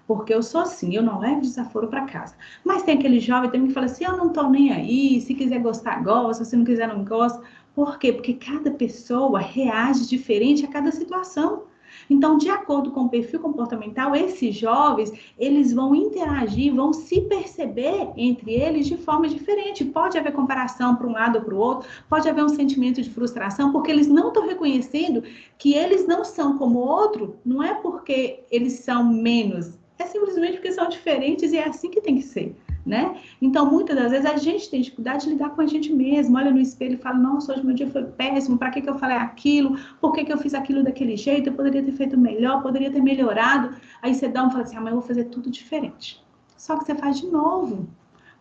Porque eu sou assim, eu não levo desaforo para casa. Mas tem aquele jovem também que fala assim, eu não tô nem aí, se quiser gostar, gosta, se não quiser, não gosta. Por quê? Porque cada pessoa reage diferente a cada situação. Então, de acordo com o perfil comportamental, esses jovens, eles vão interagir, vão se perceber entre eles de forma diferente. Pode haver comparação para um lado ou para o outro, pode haver um sentimento de frustração, porque eles não estão reconhecendo que eles não são como o outro, não é porque eles são menos, é simplesmente porque são diferentes e é assim que tem que ser, né? Então, muitas das vezes, a gente tem dificuldade de lidar com a gente mesmo. Olha no espelho e fala, nossa, hoje meu dia foi péssimo, para que eu falei aquilo? Por que eu fiz aquilo daquele jeito? Eu poderia ter feito melhor, poderia ter melhorado. Aí você dá fala assim, amanhã eu vou fazer tudo diferente. Só que você faz de novo.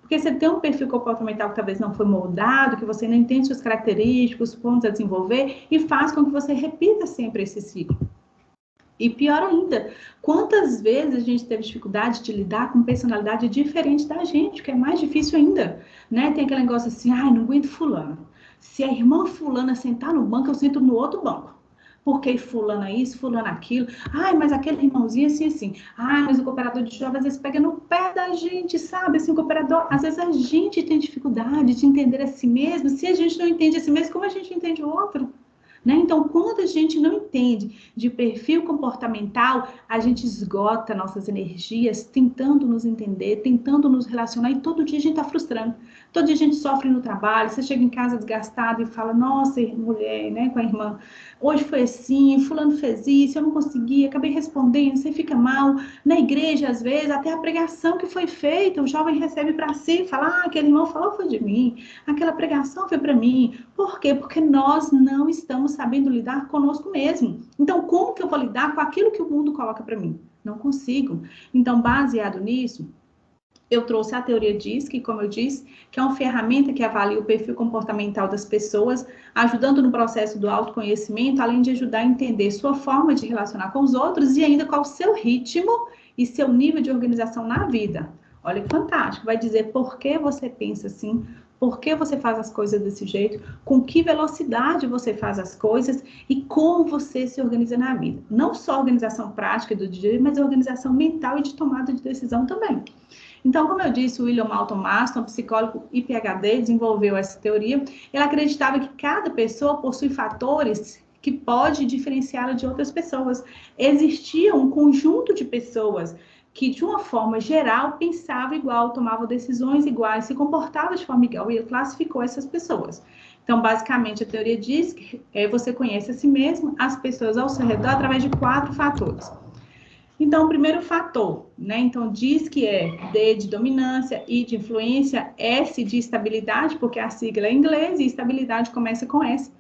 Porque você tem um perfil comportamental que talvez não foi moldado, que você não entende suas características, os pontos a desenvolver, e faz com que você repita sempre esse ciclo. E pior ainda, quantas vezes a gente teve dificuldade de lidar com personalidade diferente da gente, que é mais difícil ainda, né? Tem aquele negócio assim, não aguento fulano. Se a irmã fulana sentar no banco, eu sento no outro banco. Porque fulana isso, fulana aquilo. Mas aquele irmãozinho assim. Mas o cooperador de jovens às vezes pega no pé da gente, sabe? Assim, o cooperador, às vezes a gente tem dificuldade de entender a si mesmo. Se a gente não entende a si mesmo, como a gente entende o outro? Né? Então, quando a gente não entende de perfil comportamental, a gente esgota nossas energias tentando nos entender, tentando nos relacionar, e todo dia a gente está frustrando. Todo dia a gente sofre no trabalho, você chega em casa desgastado e fala, nossa, mulher, né, com a irmã, hoje foi assim, fulano fez isso, eu não consegui, acabei respondendo, você fica mal. Na igreja, às vezes, até a pregação que foi feita, o jovem recebe para si, fala, aquele irmão falou foi de mim, aquela pregação foi para mim. Por quê? Porque nós não estamos sabendo lidar conosco mesmo. Então, como que eu vou lidar com aquilo que o mundo coloca para mim? Não consigo. Então, baseado nisso, eu trouxe a teoria DISC, como eu disse, que é uma ferramenta que avalia o perfil comportamental das pessoas, ajudando no processo do autoconhecimento, além de ajudar a entender sua forma de relacionar com os outros e ainda qual o seu ritmo e seu nível de organização na vida. Olha que fantástico, vai dizer por que você pensa assim, por que você faz as coisas desse jeito, com que velocidade você faz as coisas e como você se organiza na vida. Não só a organização prática do dia, mas a organização mental e de tomada de decisão também. Então, como eu disse, o William Moulton Marston, psicólogo e PhD, desenvolveu essa teoria. Ele acreditava que cada pessoa possui fatores que pode diferenciá-la de outras pessoas. Existia um conjunto de pessoas que, de uma forma geral, pensava igual, tomava decisões iguais, se comportava de forma igual, e ele classificou essas pessoas. Então, basicamente, a teoria diz que você conhece a si mesmo, as pessoas ao seu redor, através de 4 fatores. Então, o primeiro fator, né? Então, diz que é D de dominância, I de influência, S de estabilidade, porque a sigla é em inglês e estabilidade começa com S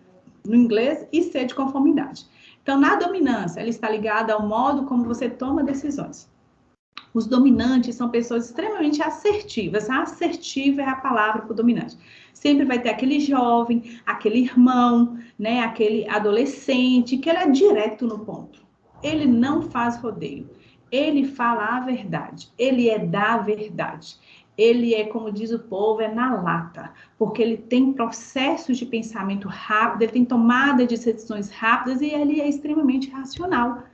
no inglês, e C de conformidade. Então, na dominância, ela está ligada ao modo como você toma decisões. Os dominantes são pessoas extremamente assertivas. A assertiva é a palavra para o dominante. Sempre vai ter aquele jovem, aquele irmão, né? Aquele adolescente, que ele é direto no ponto. Ele não faz rodeio. Ele fala a verdade. Ele é da verdade. Ele é, como diz o povo, é na lata. Porque ele tem processos de pensamento rápido, ele tem tomada de decisões rápidas e ele é extremamente racional.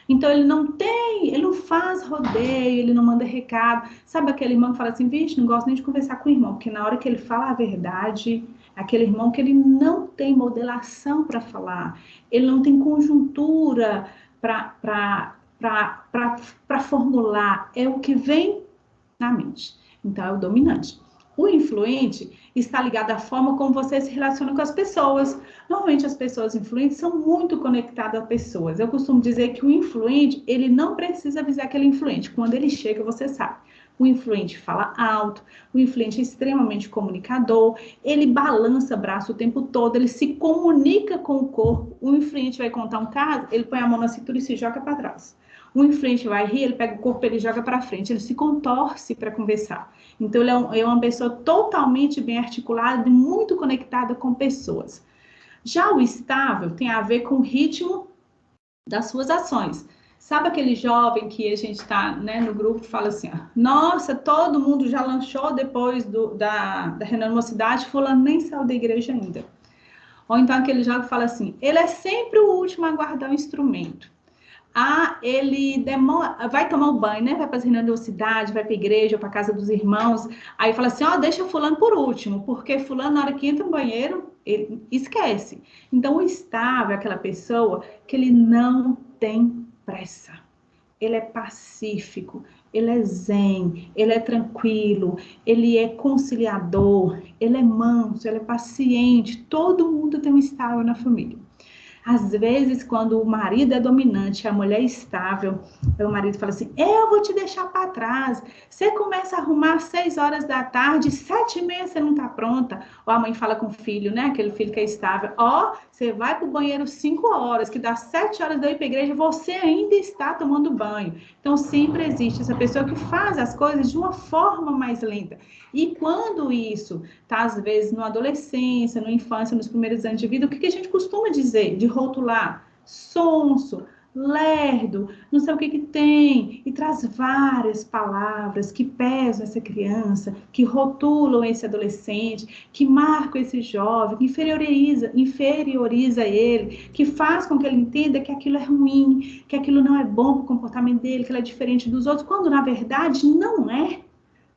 Então, ele não faz rodeio, ele não manda recado. Sabe aquele irmão que fala assim, vixe, não gosto nem de conversar com o irmão, porque na hora que ele fala a verdade, aquele irmão que ele não tem modelação para falar, ele não tem conjuntura para formular, é o que vem na mente. Então, é o dominante. O influente está ligado à forma como você se relaciona com as pessoas. Normalmente, as pessoas influentes são muito conectadas a pessoas. Eu costumo dizer que o influente, ele não precisa avisar que ele é influente. Quando ele chega, você sabe. O influente fala alto, o influente é extremamente comunicador, ele balança braço o tempo todo, ele se comunica com o corpo. O influente vai contar um caso, ele põe a mão na cintura e se joga para trás. O influente vai rir, ele pega o corpo, ele joga para frente, ele se contorce para conversar. Então, ele é uma pessoa totalmente bem articulada e muito conectada com pessoas. Já o estável tem a ver com o ritmo das suas ações. Sabe aquele jovem que a gente está, né, no grupo e fala assim, ó, nossa, todo mundo já lanchou depois da reunião de mocidade, fulano nem saiu da igreja ainda. Ou então aquele jovem que fala assim, ele é sempre o último a guardar o instrumento. Ele vai tomar um banho, né? Vai para as reuniões da cidade, vai para a igreja, para a casa dos irmãos. Aí fala assim, deixa fulano por último, porque fulano, na hora que entra no banheiro, ele esquece. Então, o estável é aquela pessoa que ele não tem pressa. Ele é pacífico, ele é zen, ele é tranquilo, ele é conciliador, ele é manso, ele é paciente. Todo mundo tem um estável na família. Às vezes, quando o marido é dominante e a mulher é estável, o marido fala assim, eu vou te deixar para trás. Você começa a arrumar às 6 horas da tarde, 7h30 você não está pronta. Ou a mãe fala com o filho, né? Aquele filho que é estável. Você vai para o banheiro 5 horas, que dá 7 horas de ir para a igreja, você ainda está tomando banho. Então, sempre existe essa pessoa que faz as coisas de uma forma mais lenta. E quando isso está, às vezes, na adolescência, na infância, nos primeiros anos de vida, o que a gente costuma dizer? De rotular, sonso, lerdo, não sei o que tem, e traz várias palavras que pesam essa criança, que rotulam esse adolescente, que marcam esse jovem, que inferioriza ele, que faz com que ele entenda que aquilo é ruim, que aquilo não é bom para o comportamento dele, que ele é diferente dos outros, quando na verdade não é.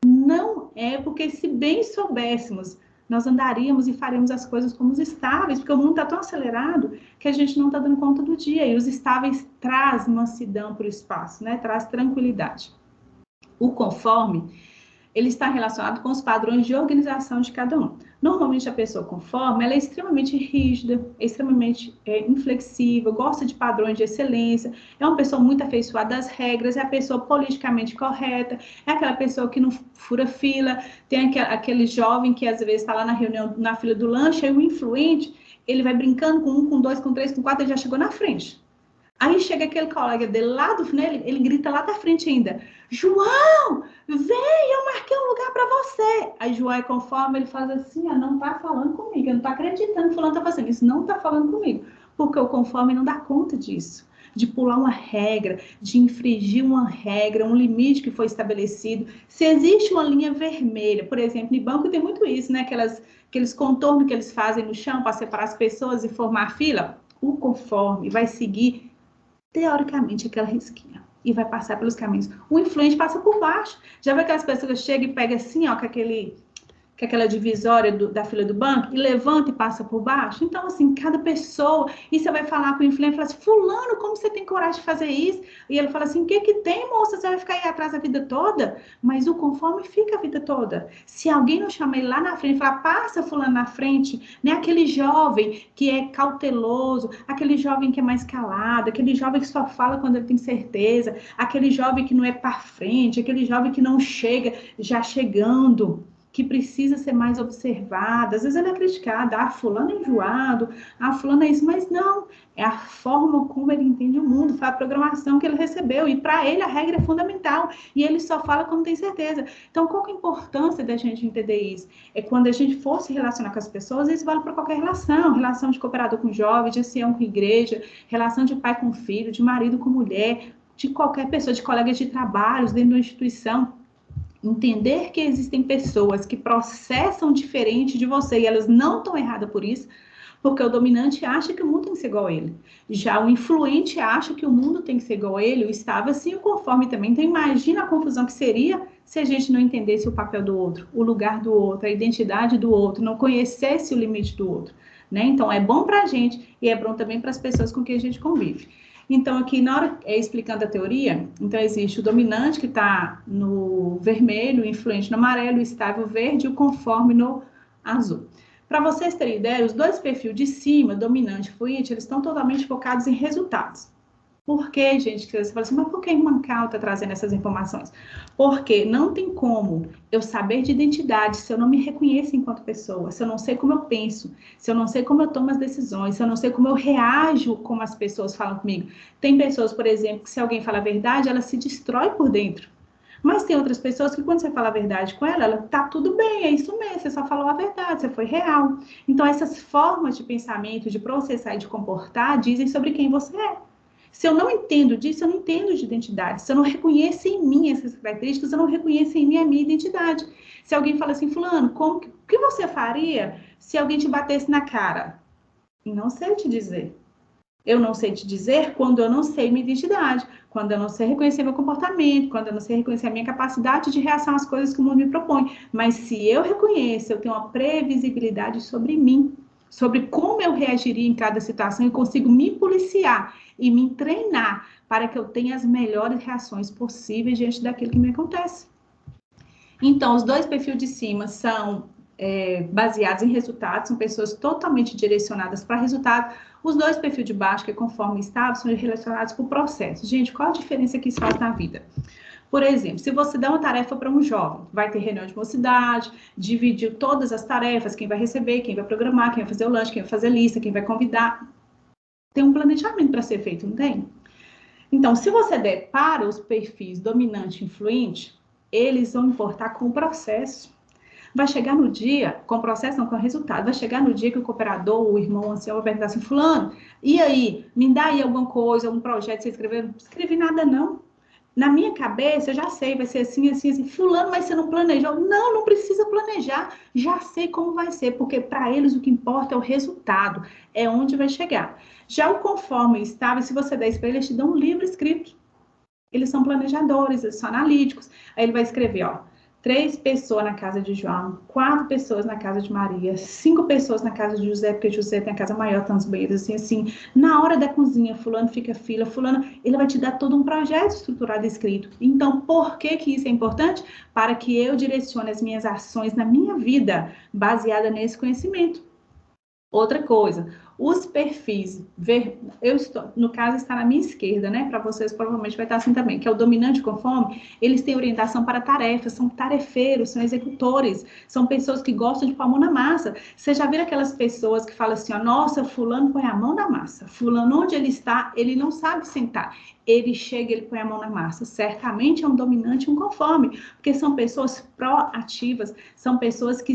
Não é, porque se bem soubéssemos, nós andaríamos e faríamos as coisas como os estáveis, porque o mundo está tão acelerado que a gente não está dando conta do dia. E os estáveis traz mansidão para o espaço, né? Traz tranquilidade. O conforme, ele está relacionado com os padrões de organização de cada um. Normalmente a pessoa conforme, ela é extremamente rígida, é extremamente inflexível, gosta de padrões de excelência, é uma pessoa muito afeiçoada às regras, é a pessoa politicamente correta, é aquela pessoa que não fura fila, tem aquele jovem que às vezes está lá na reunião, na fila do lanche, aí o influente, ele vai brincando com 1, com 2, com 3, com 4, ele já chegou na frente. Aí chega aquele colega dele lá do final, ele grita lá da frente ainda, João, vem, eu marquei um lugar para você. Aí João é conforme, ele faz assim, não tá falando comigo, eu não tô acreditando que fulano tá fazendo isso, não tá falando comigo. Porque o conforme não dá conta disso, de pular uma regra, de infringir uma regra, um limite que foi estabelecido. Se existe uma linha vermelha, por exemplo, em banco tem muito isso, né? Aqueles contornos que eles fazem no chão para separar as pessoas e formar fila, o conforme vai seguir teoricamente aquela risquinha e vai passar pelos caminhos. O influente passa por baixo. Já vê aquelas pessoas que chegam e pegam assim, ó, com aquela divisória da fila do banco e levanta e passa por baixo? Então, assim, cada pessoa, e você vai falar com o influente, fala assim, fulano, como você tem coragem de fazer isso? E ele fala assim, o que que tem, moça? Você vai ficar aí atrás a vida toda? Mas o conforme fica a vida toda. Se alguém não chama ele lá na frente, fala, passa fulano na frente, né? Aquele jovem que é cauteloso, aquele jovem que é mais calado, aquele jovem que só fala quando ele tem certeza, aquele jovem que não é para frente, aquele jovem que não chega já chegando, que precisa ser mais observada. Às vezes ele é criticado, fulano é enjoado, fulano é isso, mas não, é a forma como ele entende o mundo, foi a programação que ele recebeu, e para ele a regra é fundamental, e ele só fala quando tem certeza. Então, qual que é a importância da gente entender isso? É quando a gente for se relacionar com as pessoas, isso vale para qualquer relação, relação de cooperador com jovem, de ancião com igreja, relação de pai com filho, de marido com mulher, de qualquer pessoa, de colegas de trabalho, dentro de uma instituição. Entender que existem pessoas que processam diferente de você e elas não estão erradas por isso, porque o dominante acha que o mundo tem que ser igual a ele. Já o influente acha que o mundo tem que ser igual a ele, o estável assim, o conforme também. Então, imagina a confusão que seria se a gente não entendesse o papel do outro, o lugar do outro, a identidade do outro, não conhecesse o limite do outro, né? Então, é bom para a gente e é bom também para as pessoas com quem a gente convive. Então, aqui, na hora explicando a teoria, então existe o dominante que está no vermelho, o influente no amarelo, o estável verde e o conforme no azul. Para vocês terem ideia, os dois perfis de cima, dominante e influente, eles estão totalmente focados em resultados. Por que, gente? Você fala assim, mas por que a irmã Cal está trazendo essas informações? Porque não tem como eu saber de identidade se eu não me reconheço enquanto pessoa, se eu não sei como eu penso, se eu não sei como eu tomo as decisões, se eu não sei como eu reajo como as pessoas falam comigo. Tem pessoas, por exemplo, que se alguém fala a verdade, ela se destrói por dentro. Mas tem outras pessoas que quando você fala a verdade com ela tá tudo bem, é isso mesmo, você só falou a verdade, você foi real. Então, essas formas de pensamento, de processar e de comportar, dizem sobre quem você é. Se eu não entendo disso, eu não entendo de identidade. Se eu não reconheço em mim essas características, eu não reconheço em mim a minha identidade. Se alguém fala assim, fulano, o que você faria se alguém te batesse na cara? Não sei te dizer. Eu não sei te dizer quando eu não sei minha identidade, quando eu não sei reconhecer meu comportamento, quando eu não sei reconhecer a minha capacidade de reação às coisas que o mundo me propõe. Mas se eu reconheço, eu tenho uma previsibilidade sobre mim, sobre como eu reagiria em cada situação e consigo me policiar e me treinar para que eu tenha as melhores reações possíveis diante daquilo que me acontece. Então, os dois perfis de cima são baseados em resultados, são pessoas totalmente direcionadas para resultado. Os dois perfis de baixo, que é conforme estável, são relacionados com o processo. Gente, qual a diferença que isso faz na vida? Por exemplo, se você dá uma tarefa para um jovem, vai ter reunião de mocidade, dividir todas as tarefas, quem vai receber, quem vai programar, quem vai fazer o lanche, quem vai fazer lista, quem vai convidar. Tem um planejamento para ser feito, não tem? Então, se você der para os perfis dominante e influente, eles vão importar com o processo. Vai chegar no dia, com o processo não, com o resultado, vai chegar no dia que o cooperador, o irmão, o ancião vai perguntar assim, fulano, e aí, me dá aí alguma coisa, algum projeto que você escreveu? Não escrevi nada não. Na minha cabeça, eu já sei, vai ser assim, assim, assim. Fulano, mas você não planejou? Não, não precisa planejar. Já sei como vai ser, porque para eles o que importa é o resultado, é onde vai chegar. Já o conforme estável, se você der isso para eles, te dão um livro escrito. Eles são planejadores, eles são analíticos. Aí ele vai escrever, ó, 3 pessoas na casa de João, 4 pessoas na casa de Maria, 5 pessoas na casa de José, porque José tem a casa maior, tantos banheiros assim, na hora da cozinha, fulano fica fila, fulano, ele vai te dar todo um projeto estruturado e escrito. Então, por que que isso é importante? Para que eu direcione as minhas ações na minha vida, baseada nesse conhecimento. Outra coisa, os perfis, eu estou, no caso está na minha esquerda, né? Para vocês provavelmente vai estar assim também, que é o dominante com fome, eles têm orientação para tarefas, são tarefeiros, são executores, são pessoas que gostam de pôr a mão na massa. Você já viu aquelas pessoas que falam assim, ó, nossa, fulano põe a mão na massa, fulano onde ele está, ele não sabe sentar, ele chega, ele põe a mão na massa, certamente é um dominante, um conforme, porque são pessoas proativas, são pessoas que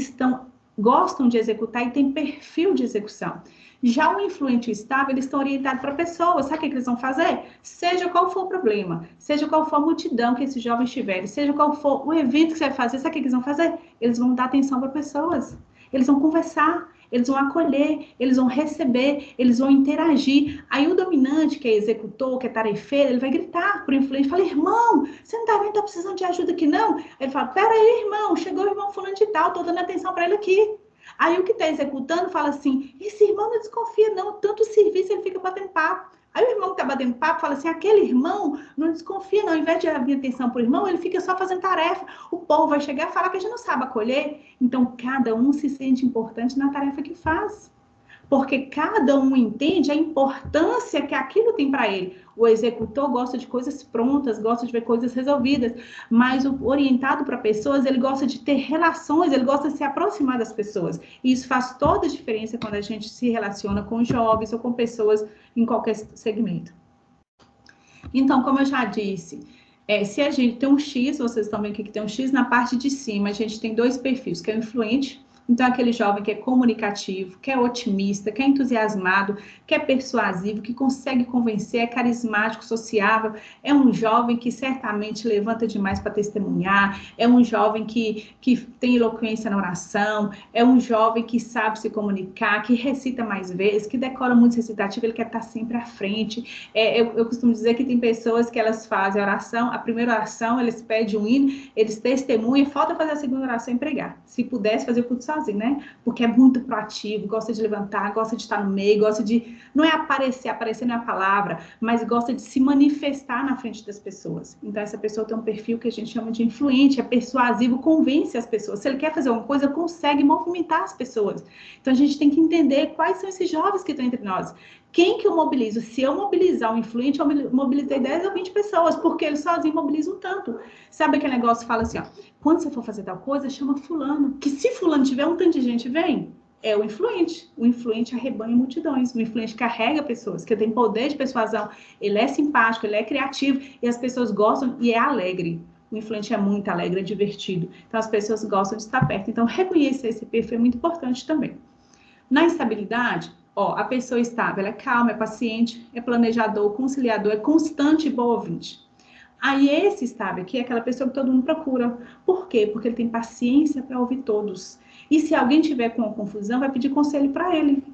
gostam de executar e têm perfil de execução. Já o influente estável, eles estão orientados para pessoas. Sabe o que eles vão fazer? Seja qual for o problema, seja qual for a multidão que esses jovens tiverem, seja qual for o evento que você vai fazer, sabe o que eles vão fazer? Eles vão dar atenção para pessoas. Eles vão conversar, eles vão acolher, eles vão receber, eles vão interagir. Aí o dominante, que é executor, que é tarefeiro, ele vai gritar para o influente, fala, irmão, você não está vendo, está precisando de ajuda aqui não? Aí ele fala, peraí, irmão, chegou o irmão fulano de tal, estou dando atenção para ele aqui. Aí o que está executando fala assim, esse irmão não desconfia não, tanto serviço ele fica batendo papo. Aí o irmão que está batendo papo fala assim, aquele irmão não desconfia não, ao invés de abrir atenção para o irmão, ele fica só fazendo tarefa. O povo vai chegar e falar que a gente não sabe acolher. Então, cada um se sente importante na tarefa que faz. Porque cada um entende a importância que aquilo tem para ele. O executor gosta de coisas prontas, gosta de ver coisas resolvidas, mas o orientado para pessoas, ele gosta de ter relações, ele gosta de se aproximar das pessoas. E isso faz toda a diferença quando a gente se relaciona com jovens ou com pessoas em qualquer segmento. Então, como eu já disse, se a gente tem um X, vocês estão vendo aqui que tem um X, na parte de cima a gente tem 2 perfis, que é o influente. Então, aquele jovem que é comunicativo, que é otimista, que é entusiasmado, que é persuasivo, que consegue convencer, é carismático, sociável, é um jovem que certamente levanta demais para testemunhar, é um jovem que tem eloquência na oração, é um jovem que sabe se comunicar, que recita mais vezes, que decora muito recitativo, ele quer estar sempre à frente. Eu costumo dizer que tem pessoas que elas fazem a oração, a primeira oração, eles pedem um hino, eles testemunham, falta fazer a segunda oração e pregar. Se pudesse fazer o culto sozinho, né? Porque é muito proativo, gosta de levantar, gosta de estar no meio, gosta de, não é aparecer não é a palavra, mas gosta de se manifestar na frente das pessoas. Então, essa pessoa tem um perfil que a gente chama de influente, é persuasivo, convence as pessoas. Se ele quer fazer uma coisa, consegue movimentar as pessoas. Então, a gente tem que entender quais são esses jovens que estão entre nós. Quem que eu mobilizo? Se eu mobilizar um influente, eu mobilizei 10 ou 20 pessoas, porque ele sozinho mobiliza um tanto. Sabe aquele negócio que fala assim, ó, quando você for fazer tal coisa, chama fulano, que se fulano tiver um tanto de gente, vem. É o influente. O influente arrebanha multidões. O influente carrega pessoas, que tem poder de persuasão. Ele é simpático, ele é criativo, e as pessoas gostam e é alegre. O influente é muito alegre, é divertido. Então, as pessoas gostam de estar perto. Então, reconhecer esse perfil é muito importante também. Na estabilidade, a pessoa estável, ela é calma, é paciente, é planejador, conciliador, é constante e boa ouvinte. Aí esse estável aqui é aquela pessoa que todo mundo procura. Por quê? Porque ele tem paciência para ouvir todos. E se alguém tiver com uma confusão, vai pedir conselho para ele.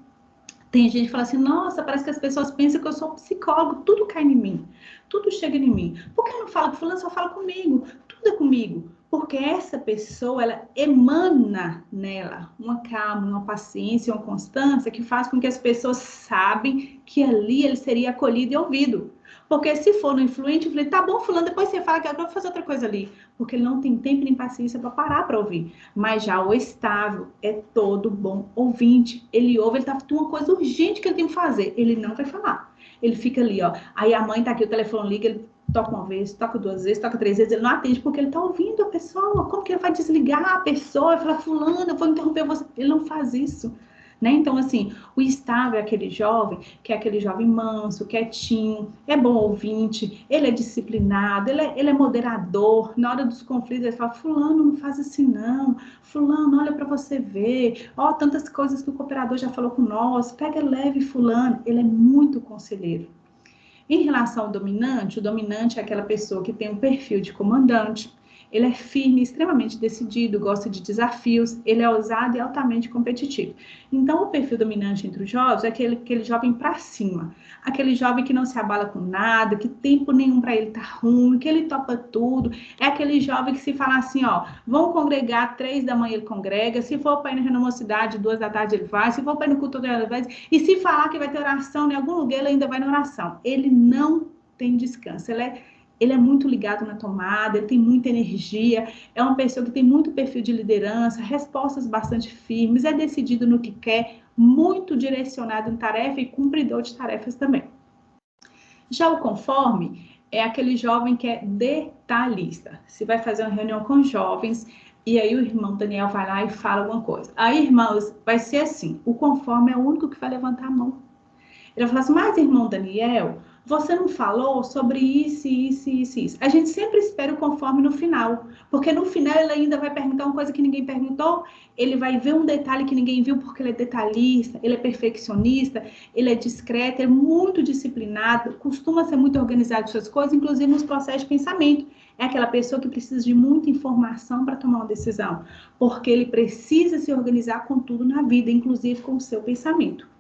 Tem gente que fala assim, nossa, parece que as pessoas pensam que eu sou um psicólogo, tudo cai em mim, tudo chega em mim. Por que eu não falo com fulano, só fala comigo? Tudo é comigo. Porque essa pessoa, ela emana nela uma calma, uma paciência, uma constância que faz com que as pessoas sabem que ali ele seria acolhido e ouvido. Porque se for no influente, eu falei, tá bom, fulano, depois você fala que eu vou fazer outra coisa ali. Porque ele não tem tempo nem paciência para parar para ouvir. Mas já o estável é todo bom ouvinte. Ele ouve, ele tá com uma coisa urgente que ele tem que fazer. Ele não vai falar. Ele fica ali, ó. Aí a mãe tá aqui, o telefone liga, ele toca uma vez, toca 2 vezes, toca 3 vezes, ele não atende porque ele tá ouvindo a pessoa. Como que ele vai desligar a pessoa e falar, fulano, eu vou interromper você? Ele não faz isso. Né? Então, assim, o estável é aquele jovem, que é aquele jovem manso, quietinho, é bom ouvinte, ele é disciplinado, ele é moderador. Na hora dos conflitos, ele fala, fulano, não faz assim não, fulano, olha para você ver, tantas coisas que o cooperador já falou com nós, pega leve fulano. Ele é muito conselheiro. Em relação ao dominante, o dominante é aquela pessoa que tem um perfil de comandante, Ele é firme, extremamente decidido, gosta de desafios, ele é ousado e altamente competitivo. Então, o perfil dominante entre os jovens é aquele jovem para cima, aquele jovem que não se abala com nada, que tempo nenhum para ele tá ruim, que ele topa tudo. É aquele jovem que se falar assim, ó, vão congregar 3 da manhã ele congrega, se for para ir na mocidade 2 da tarde ele vai, se for para ir no culto ele vai, e se falar que vai ter oração em algum lugar ele ainda vai na oração. Ele não tem descanso, ele é muito ligado na tomada, ele tem muita energia, é uma pessoa que tem muito perfil de liderança, respostas bastante firmes, é decidido no que quer, muito direcionado em tarefa e cumpridor de tarefas também. Já o conforme é aquele jovem que é detalhista. Se vai fazer uma reunião com jovens, e aí o irmão Daniel vai lá e fala alguma coisa. Aí, irmãos, vai ser assim, o conforme é o único que vai levantar a mão. Ele vai falar assim, mas irmão Daniel, você não falou sobre isso, isso, isso, isso. A gente sempre espera o conforme no final, porque no final ele ainda vai perguntar uma coisa que ninguém perguntou, ele vai ver um detalhe que ninguém viu porque ele é detalhista, ele é perfeccionista, ele é discreto, ele é muito disciplinado, costuma ser muito organizado com suas coisas, inclusive nos processos de pensamento. É aquela pessoa que precisa de muita informação para tomar uma decisão, porque ele precisa se organizar com tudo na vida, inclusive com o seu pensamento.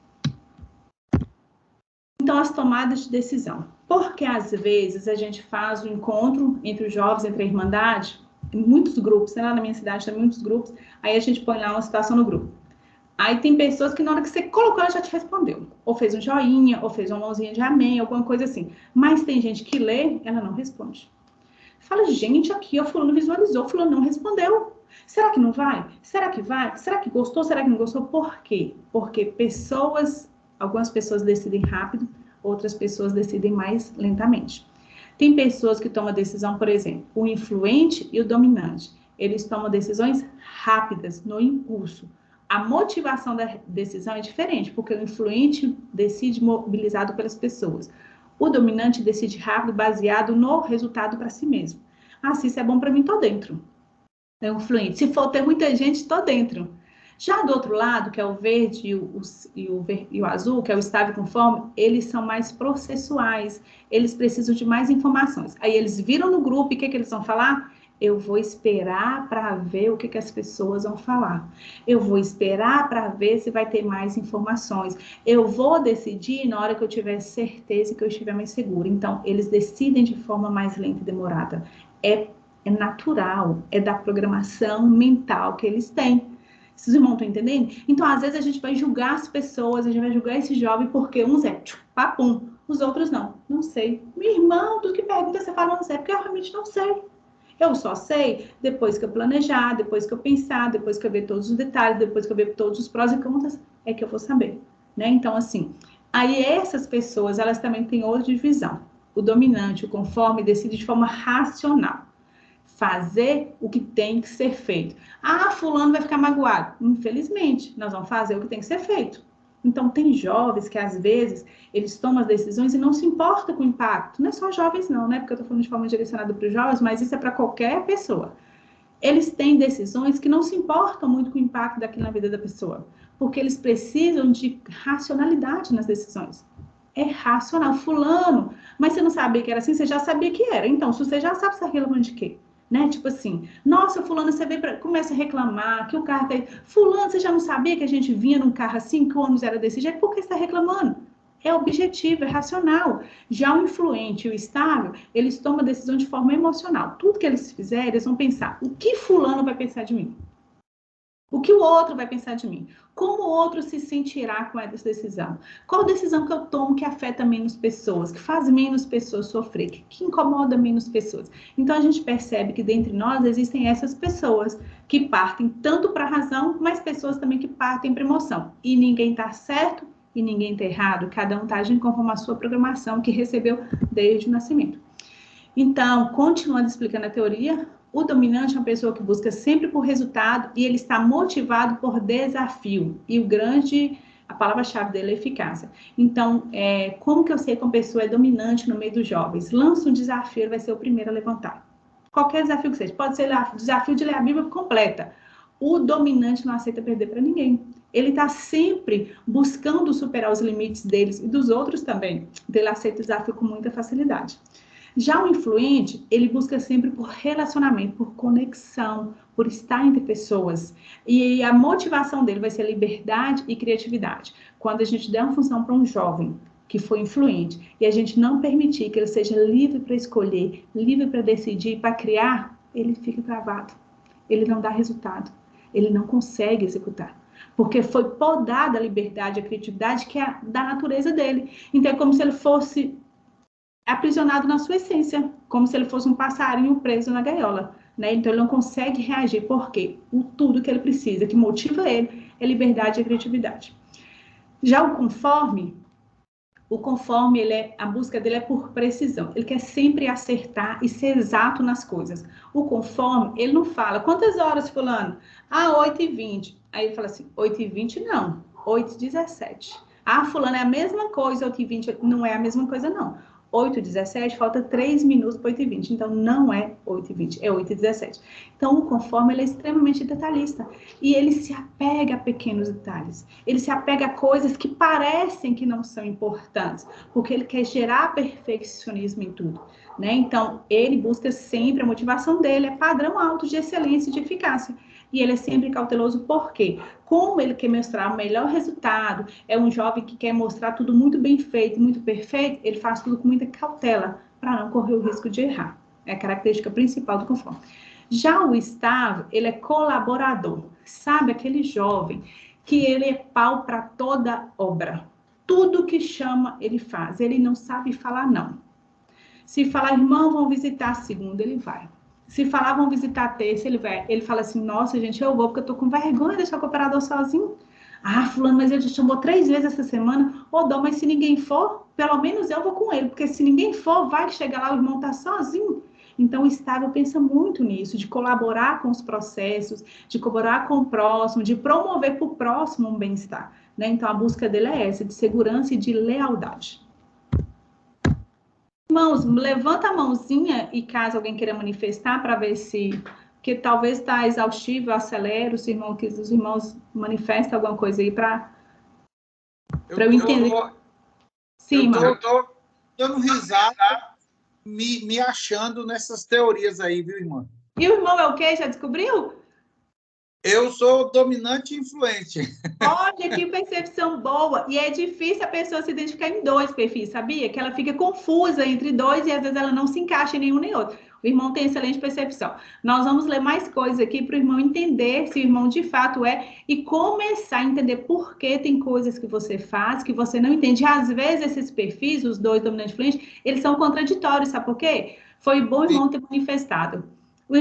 Então, as tomadas de decisão. Porque, às vezes, a gente faz o encontro entre os jovens, entre a Irmandade, em muitos grupos, lá na minha cidade tem muitos grupos, aí a gente põe lá uma situação no grupo. Aí tem pessoas que na hora que você colocou, ela já te respondeu. Ou fez um joinha, ou fez uma mãozinha de amém, alguma coisa assim. Mas tem gente que lê, ela não responde. Fala, gente, aqui, o fulano visualizou, o fulano não respondeu. Será que não vai? Será que vai? Será que gostou? Será que não gostou? Por quê? Porque algumas pessoas decidem rápido, outras pessoas decidem mais lentamente. Tem pessoas que tomam decisão, por exemplo, o influente e o dominante. Eles tomam decisões rápidas, no impulso. A motivação da decisão é diferente, porque o influente decide mobilizado pelas pessoas. O dominante decide rápido, baseado no resultado para si mesmo. Ah, se isso é bom para mim, tô dentro. É um influente. Se for ter muita gente, tô dentro. Já do outro lado, que é o verde e o azul, que é o estável conforme, eles são mais processuais, eles precisam de mais informações. Aí eles viram no grupo e o que eles vão falar? Eu vou esperar para ver o que as pessoas vão falar. Eu vou esperar para ver se vai ter mais informações. Eu vou decidir na hora que eu tiver certeza que eu estiver mais segura. Então, eles decidem de forma mais lenta e demorada. É natural, é da programação mental que eles têm. Vocês irmãos estão entendendo? Então, às vezes, a gente vai julgar as pessoas, a gente vai julgar esse jovem porque uns é papum, os outros não. Não sei. Meu irmão, tudo que pergunta, você fala, não sei, porque eu realmente não sei. Eu só sei depois que eu planejar, depois que eu pensar, depois que eu ver todos os detalhes, depois que eu ver todos os prós e contras, é que eu vou saber, né? Então, assim, aí essas pessoas, elas também têm outra divisão. O dominante, o conforme, decide de forma racional. Fazer o que tem que ser feito. Ah, fulano vai ficar magoado. Infelizmente, nós vamos fazer o que tem que ser feito. Então, tem jovens que, às vezes, eles tomam as decisões e não se importam com o impacto. Não é só jovens, não, né? Porque eu estou falando de forma direcionada para os jovens, mas isso é para qualquer pessoa. Eles têm decisões que não se importam muito com o impacto daquilo na vida da pessoa, porque eles precisam de racionalidade nas decisões. É racional. Fulano, mas você não sabia que era assim? Você já sabia que era. Então, se você já sabe, você está reclamando de quê? Né? Tipo assim, nossa, fulano, você começa a reclamar que o carro tá aí. Fulano, você já não sabia que a gente vinha num carro assim, que o ônibus era desse jeito? Por que você está reclamando? É objetivo, é racional. Já o influente e o estável, eles tomam a decisão de forma emocional. Tudo que eles fizerem, eles vão pensar, o que fulano vai pensar de mim? O que o outro vai pensar de mim? Como o outro se sentirá com essa decisão? Qual decisão que eu tomo que afeta menos pessoas, que faz menos pessoas sofrer, que incomoda menos pessoas? Então, a gente percebe que dentre nós existem essas pessoas que partem tanto para a razão, mas pessoas também que partem para a emoção. E ninguém está certo e ninguém está errado. Cada um está agindo conforme a sua programação que recebeu desde o nascimento. Então, continuando explicando a teoria, o dominante é uma pessoa que busca sempre por resultado e ele está motivado por desafio. E a palavra-chave dele é eficácia. Então, como que eu sei que uma pessoa é dominante no meio dos jovens? Lança um desafio, ele vai ser o primeiro a levantar. Qualquer desafio que seja. Pode ser o desafio de ler a Bíblia completa. O dominante não aceita perder para ninguém. Ele está sempre buscando superar os limites deles e dos outros também. Então, ele aceita o desafio com muita facilidade. Já o influente, ele busca sempre por relacionamento, por conexão, por estar entre pessoas. E a motivação dele vai ser liberdade e criatividade. Quando a gente der uma função para um jovem que foi influente e a gente não permitir que ele seja livre para escolher, livre para decidir, para criar, ele fica travado. Ele não dá resultado. Ele não consegue executar. Porque foi podada a liberdade e a criatividade que é da natureza dele. Então é como se ele fosse aprisionado na sua essência, como se ele fosse um passarinho preso na gaiola, né? Então ele não consegue reagir, porque tudo que ele precisa, que motiva ele, é liberdade e criatividade. Já o conforme, a busca dele é por precisão. Ele quer sempre acertar e ser exato nas coisas. O conforme, ele não fala, quantas horas, fulano? 8h20. Aí ele fala assim, 8h20 não, 8h17. Fulano, é a mesma coisa, 8h20 não é a mesma coisa, não. 8h17, falta 3 minutos para 8h20. Então, não é 8h20, é 8h17. Então, o conforme ele é extremamente detalhista. E ele se apega a pequenos detalhes. Ele se apega a coisas que parecem que não são importantes. Porque ele quer gerar perfeccionismo em tudo, né? Então, ele busca sempre, a motivação dele é padrão alto de excelência e de eficácia. E ele é sempre cauteloso, por quê? Como ele quer mostrar o melhor resultado, é um jovem que quer mostrar tudo muito bem feito, muito perfeito, ele faz tudo com muita cautela, para não correr o risco de errar. É a característica principal do conforme. Já o estável, ele é colaborador. Sabe, aquele jovem que ele é pau para toda obra. Tudo que chama, ele faz. Ele não sabe falar não. Se falar, irmão, vão visitar a segunda, ele vai. Se falar, vão visitar a terça, ele vai. Ele fala assim, nossa, gente, eu vou porque eu tô com vergonha de deixar o cooperador sozinho. Fulano, mas ele te chamou 3 vezes essa semana. Dó, mas se ninguém for, pelo menos eu vou com ele. Porque se ninguém for, vai chegar lá, o irmão tá sozinho. Então, o estável pensa muito nisso, de colaborar com os processos, de colaborar com o próximo, de promover para o próximo um bem-estar, né? Então, a busca dele é essa, de segurança e de lealdade. Irmãos, levanta a mãozinha e caso alguém queira manifestar para ver se, que talvez está exaustivo, eu acelero, se os irmãos manifestam alguma coisa aí para eu entender. Sim, eu tô dando risada, me achando nessas teorias aí, viu, irmã? E o irmão é o quê? Já descobriu? Eu sou dominante e influente. Olha que percepção boa. E é difícil a pessoa se identificar em 2 perfis, sabia? Que ela fica confusa entre 2 e às vezes ela não se encaixa em nenhum nem outro. O irmão tem excelente percepção. Nós vamos ler mais coisas aqui para o irmão entender se o irmão de fato é e começar a entender por que tem coisas que você faz que você não entende. E, às vezes esses perfis, os 2 dominantes influentes, eles são contraditórios, sabe por quê? Foi bom o irmão ter manifestado.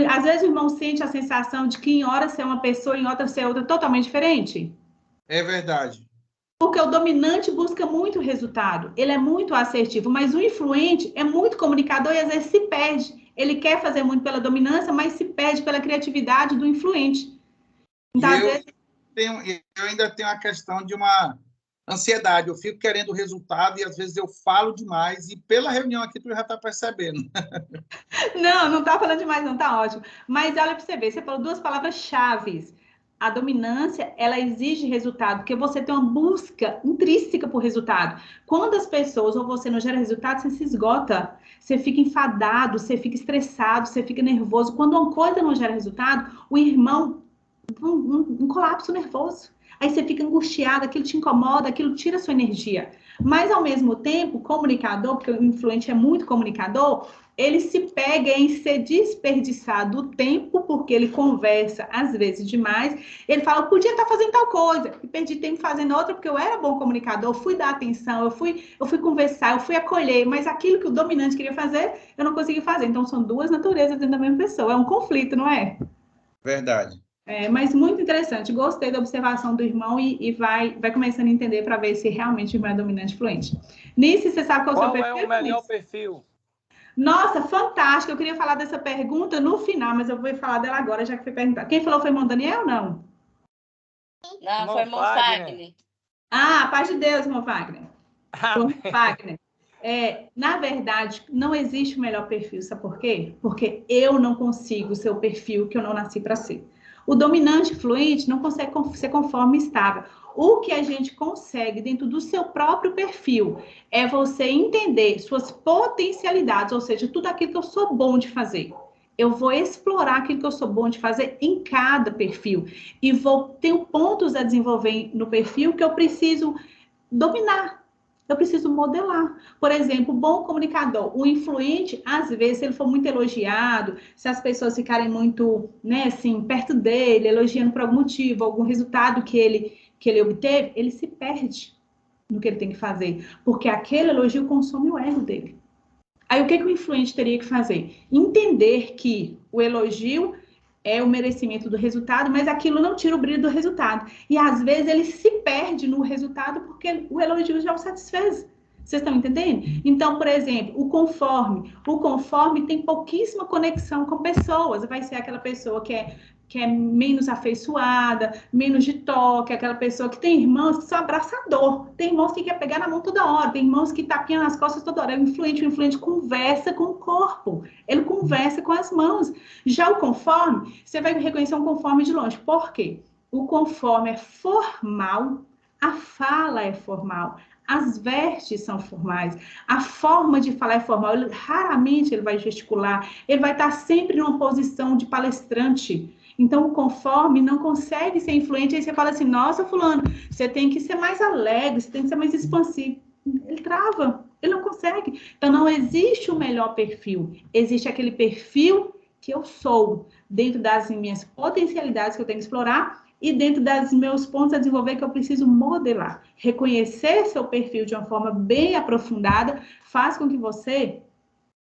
Às vezes o irmão sente a sensação de que em hora você é uma pessoa, em outra você é outra totalmente diferente. É verdade. Porque o dominante busca muito resultado, ele é muito assertivo, mas o influente é muito comunicador e às vezes se perde. Ele quer fazer muito pela dominância, mas se perde pela criatividade do influente. Então, eu ainda tenho a questão de uma ansiedade. Eu fico querendo o resultado e às vezes eu falo demais e pela reunião aqui tu já está percebendo. Não está falando demais, não, tá ótimo. Mas olha para você ver, você falou 2 palavras-chave. A dominância, ela exige resultado, porque você tem uma busca intrínseca por resultado. Quando as pessoas ou você não gera resultado, você se esgota, você fica enfadado, você fica estressado, você fica nervoso. Quando uma coisa não gera resultado, o irmão, um colapso nervoso. Aí você fica angustiado, aquilo te incomoda, aquilo tira a sua energia. Mas, ao mesmo tempo, comunicador, porque o influente é muito comunicador, ele se pega em ser desperdiçado o tempo, porque ele conversa, às vezes, demais. Ele fala, eu podia estar fazendo tal coisa, e perdi tempo fazendo outra, porque eu era bom comunicador, eu fui dar atenção, eu fui conversar, eu fui acolher, mas aquilo que o dominante queria fazer, eu não consegui fazer. Então, são 2 naturezas dentro da mesma pessoa. É um conflito, não é? Verdade. Mas muito interessante. Gostei da observação do irmão e vai começando a entender para ver se realmente o irmão é dominante e influente. Nice, você sabe qual é o seu perfil? Qual é o melhor perfil? Nossa, fantástico. Eu queria falar dessa pergunta no final, mas eu vou falar dela agora, já que foi perguntada. Quem falou foi irmão Daniel, não? Não, foi irmão Fagner. Paz de Deus, irmão Fagner. Fagner. Na verdade, não existe o melhor perfil, sabe por quê? Porque eu não consigo ser o perfil que eu não nasci para ser. O dominante fluente não consegue ser conforme estável. O que a gente consegue dentro do seu próprio perfil é você entender suas potencialidades, ou seja, tudo aquilo que eu sou bom de fazer. Eu vou explorar aquilo que eu sou bom de fazer em cada perfil. E tenho pontos a desenvolver no perfil que eu preciso dominar. Eu preciso modelar. Por exemplo, o bom comunicador, o influente, às vezes, se ele for muito elogiado, se as pessoas ficarem muito, né, assim, perto dele, elogiando por algum motivo, algum resultado que ele obteve, ele se perde no que ele tem que fazer, porque aquele elogio consome o ego dele. Aí, o que o influente teria que fazer? Entender que o elogio é o merecimento do resultado, mas aquilo não tira o brilho do resultado. E, às vezes, ele se perde no resultado porque o elogio já o satisfez. Vocês estão entendendo? Então, por exemplo, o conforme tem pouquíssima conexão com pessoas. Vai ser aquela pessoa que é menos afeiçoada, menos de toque, aquela pessoa que tem irmãos que são abraçador, tem irmãos que quer pegar na mão toda hora, tem irmãos que tapinham nas costas toda hora. O influente conversa com o corpo, ele conversa com as mãos. Já o conforme, você vai reconhecer um conforme de longe. Por quê? O conforme é formal, a fala é formal, as vestes são formais, a forma de falar é formal, raramente ele vai gesticular, ele vai estar sempre numa posição de palestrante. Então, o conforme não consegue ser influente, aí você fala assim, nossa, fulano, você tem que ser mais alegre, você tem que ser mais expansivo. Ele trava, ele não consegue. Então, não existe o melhor perfil, existe aquele perfil que eu sou, dentro das minhas potencialidades que eu tenho que explorar, e dentro dos meus pontos a desenvolver que eu preciso modelar. Reconhecer seu perfil de uma forma bem aprofundada faz com que você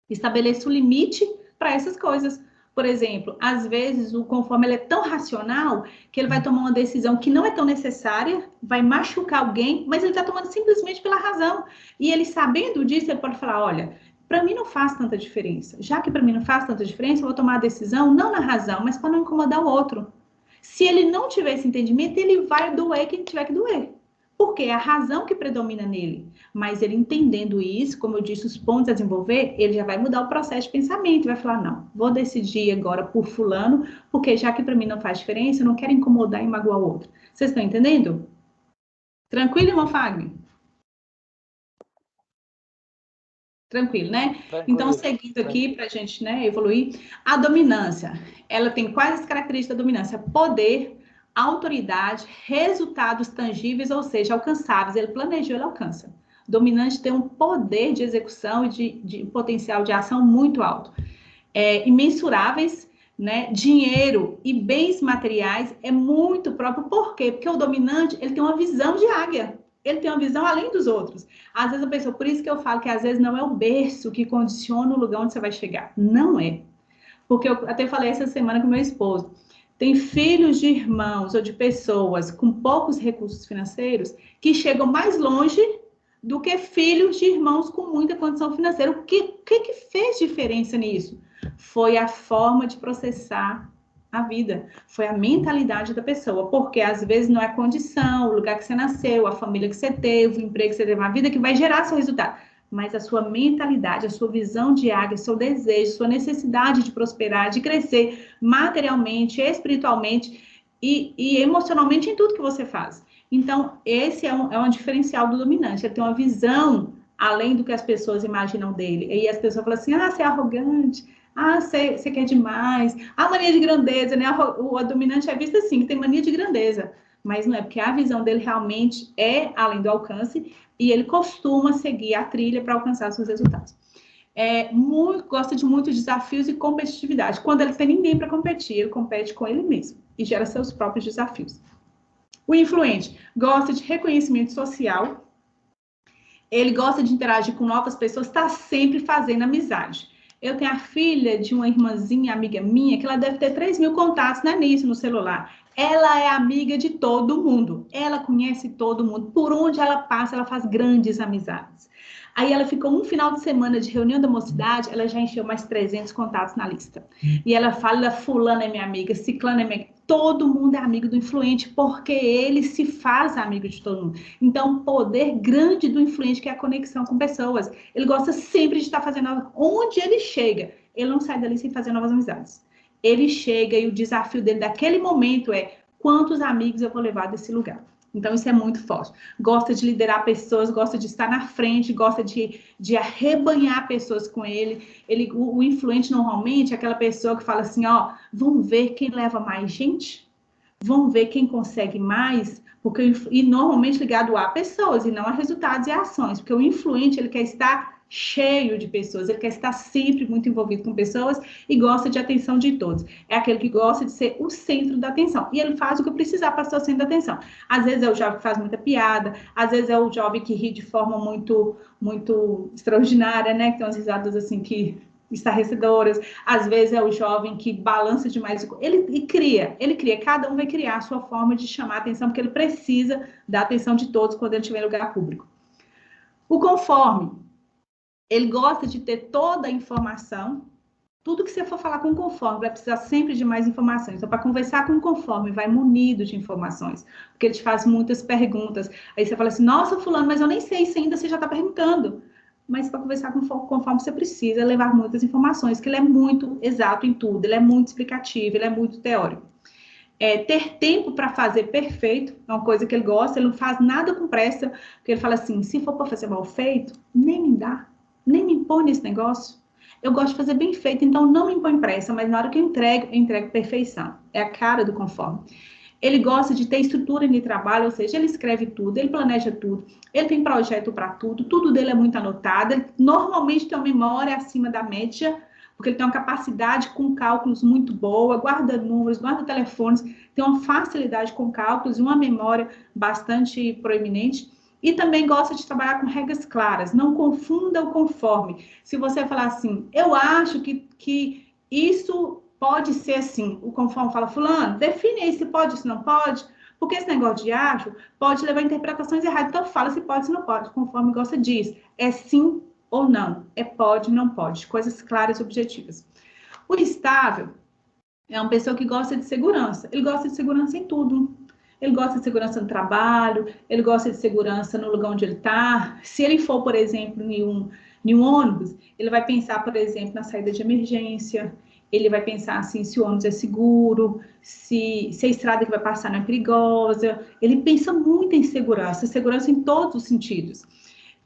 estabeleça o limite para essas coisas. Por exemplo, às vezes o conforme ele é tão racional que ele vai tomar uma decisão que não é tão necessária, vai machucar alguém, mas ele está tomando simplesmente pela razão. E ele sabendo disso, ele pode falar, olha, para mim não faz tanta diferença. Já que para mim não faz tanta diferença, eu vou tomar a decisão não na razão, mas para não incomodar o outro. Se ele não tiver esse entendimento, ele vai doer quem tiver que doer. Porque é a razão que predomina nele. Mas ele entendendo isso, como eu disse, os pontos a desenvolver, ele já vai mudar o processo de pensamento. Vai falar, não, vou decidir agora por fulano, porque já que para mim não faz diferença, eu não quero incomodar e magoar o outro. Vocês estão entendendo? Tranquilo, irmão Fagner? Tranquilo, né? Tranquilo. Então, seguindo aqui, para a gente, né, evoluir, a dominância, ela tem quais as características da dominância? Poder, autoridade, resultados tangíveis, ou seja, alcançáveis. Ele planejou, ele alcança. O dominante tem um poder de execução e de potencial de ação muito alto. Imensuráveis, né? Dinheiro e bens materiais é muito próprio. Por quê? Porque o dominante, ele tem uma visão de águia. Ele tem uma visão além dos outros. Às vezes a pessoa, por isso que eu falo que às vezes não é o berço que condiciona o lugar onde você vai chegar. Não é. Porque eu até falei essa semana com meu esposo. Tem filhos de irmãos ou de pessoas com poucos recursos financeiros que chegam mais longe do que filhos de irmãos com muita condição financeira. O que fez diferença nisso? Foi a forma de processar a vida, foi a mentalidade da pessoa, porque às vezes não é a condição, o lugar que você nasceu, a família que você teve, o emprego que você teve, a vida que vai gerar seu resultado, mas a sua mentalidade, a sua visão de águia, seu desejo, sua necessidade de prosperar, de crescer materialmente, espiritualmente e emocionalmente em tudo que você faz. Então, esse é um diferencial do dominante, ele tem uma visão além do que as pessoas imaginam dele, e as pessoas falam assim, você é arrogante, você quer demais. A mania de grandeza, né? O dominante é visto assim, que tem mania de grandeza. Mas não é, porque a visão dele realmente é além do alcance e ele costuma seguir a trilha para alcançar seus resultados. Gosta de muitos desafios e competitividade. Quando ele tem ninguém para competir, ele compete com ele mesmo e gera seus próprios desafios. O influente gosta de reconhecimento social. Ele gosta de interagir com novas pessoas, está sempre fazendo amizade. Eu tenho a filha de uma irmãzinha, amiga minha, que ela deve ter 3.000 contatos, né, nisso, no celular. Ela é amiga de todo mundo. Ela conhece todo mundo. Por onde ela passa, ela faz grandes amizades. Aí ela ficou um final de semana de reunião da mocidade, ela já encheu mais 300 contatos na lista. E ela fala, fulana é minha amiga, ciclana é minha amiga. Todo mundo é amigo do influente, porque ele se faz amigo de todo mundo. Então, um poder grande do influente, que é a conexão com pessoas. Ele gosta sempre de estar fazendo, onde ele chega, ele não sai dali sem fazer novas amizades. ele chega e o desafio dele daquele momento é quantos amigos eu vou levar desse lugar. Então, isso é muito forte. Gosta de liderar pessoas, gosta de estar na frente, gosta de arrebanhar pessoas com ele. O influente, normalmente, é aquela pessoa que fala assim, ó, vamos ver quem leva mais gente? Vamos ver quem consegue mais? E normalmente ligado a pessoas, e não a resultados e a ações. Porque o influente, ele quer estar cheio de pessoas, ele quer estar sempre muito envolvido com pessoas e gosta de atenção de todos. É aquele que gosta de ser o centro da atenção. E ele faz o que precisar para ser o centro da atenção. Às vezes é o jovem que faz muita piada, às vezes é o jovem que ri de forma muito, muito extraordinária, né? Que tem umas risadas assim que estarrecedoras. Às vezes é o jovem que balança demais. Ele cria, cada um vai criar a sua forma de chamar a atenção, porque ele precisa da atenção de todos quando ele estiver em lugar público. O conforme. Ele gosta de ter toda a informação. Tudo que você for falar com o conforme vai precisar sempre de mais informações. Então, para conversar com o conforme, vai munido de informações. Porque ele te faz muitas perguntas. Aí você fala assim, nossa, fulano, mas eu nem sei se ainda você já está perguntando. Mas para conversar com o conforme, você precisa levar muitas informações, que ele é muito exato em tudo. Ele é muito explicativo, ele é muito teórico. Ter tempo para fazer perfeito é uma coisa que ele gosta. Ele não faz nada com pressa. Porque ele fala assim, se for para fazer mal feito, nem me dá. Nem me impõe nesse negócio. Eu gosto de fazer bem feito, então não me impõe pressa, mas na hora que eu entrego perfeição. É a cara do conforme. Ele gosta de ter estrutura de trabalho, ou seja, ele escreve tudo, ele planeja tudo, ele tem projeto para tudo, tudo dele é muito anotado, ele normalmente tem uma memória acima da média, porque ele tem uma capacidade com cálculos muito boa, guarda números, guarda telefones, tem uma facilidade com cálculos e uma memória bastante proeminente. E também gosta de trabalhar com regras claras. Não confunda o conforme. Se você falar assim, eu acho que isso pode ser assim. O conforme fala, fulano, define aí se pode, se não pode. Porque esse negócio de acho pode levar a interpretações erradas. Então fala se pode, se não pode. O conforme gosta disso. É sim ou não. É pode, não pode. Coisas claras e objetivas. O estável é uma pessoa que gosta de segurança. Ele gosta de segurança em tudo. Ele gosta de segurança no trabalho, ele gosta de segurança no lugar onde ele está. Se ele for, por exemplo, em um ônibus, ele vai pensar, por exemplo, na saída de emergência, ele vai pensar assim, se o ônibus é seguro, se a estrada que vai passar não é perigosa. Ele pensa muito em segurança em todos os sentidos.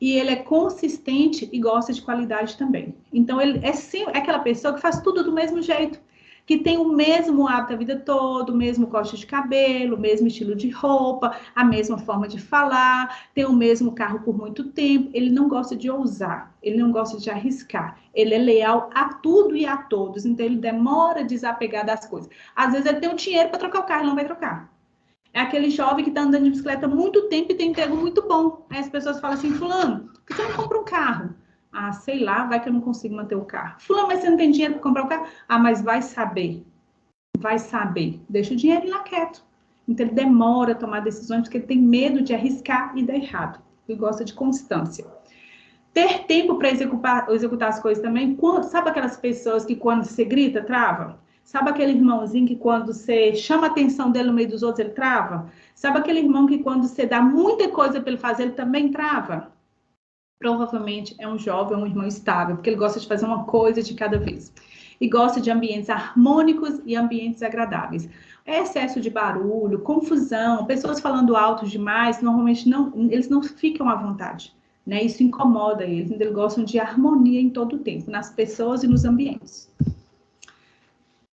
E ele é consistente e gosta de qualidade também. Então, ele é aquela pessoa que faz tudo do mesmo jeito, que tem o mesmo hábito a vida toda, o mesmo corte de cabelo, o mesmo estilo de roupa, a mesma forma de falar, tem o mesmo carro por muito tempo. Ele não gosta de ousar, ele não gosta de arriscar. Ele é leal a tudo e a todos, então ele demora a desapegar das coisas. Às vezes ele tem o dinheiro para trocar o carro, ele não vai trocar. É aquele jovem que está andando de bicicleta há muito tempo e tem emprego muito bom. Aí as pessoas falam assim, fulano, por que você não compra um carro? Ah, sei lá, vai que eu não consigo manter o carro. Fulano, mas você não tem dinheiro para comprar o carro? Ah, mas vai saber. Vai saber. Deixa o dinheiro lá quieto. Então, ele demora a tomar decisões porque ele tem medo de arriscar e dar errado. Ele gosta de constância. Ter tempo para executar as coisas também. Sabe aquelas pessoas que quando você grita, trava? Sabe aquele irmãozinho que quando você chama a atenção dele no meio dos outros, ele trava? Sabe aquele irmão que quando você dá muita coisa para ele fazer, ele também trava? Provavelmente é um jovem, um irmão estável, porque ele gosta de fazer uma coisa de cada vez. E gosta de ambientes harmônicos e ambientes agradáveis. Excesso de barulho, confusão, pessoas falando alto demais, normalmente eles não ficam à vontade, né? Isso incomoda eles, então eles gostam de harmonia em todo o tempo, nas pessoas e nos ambientes.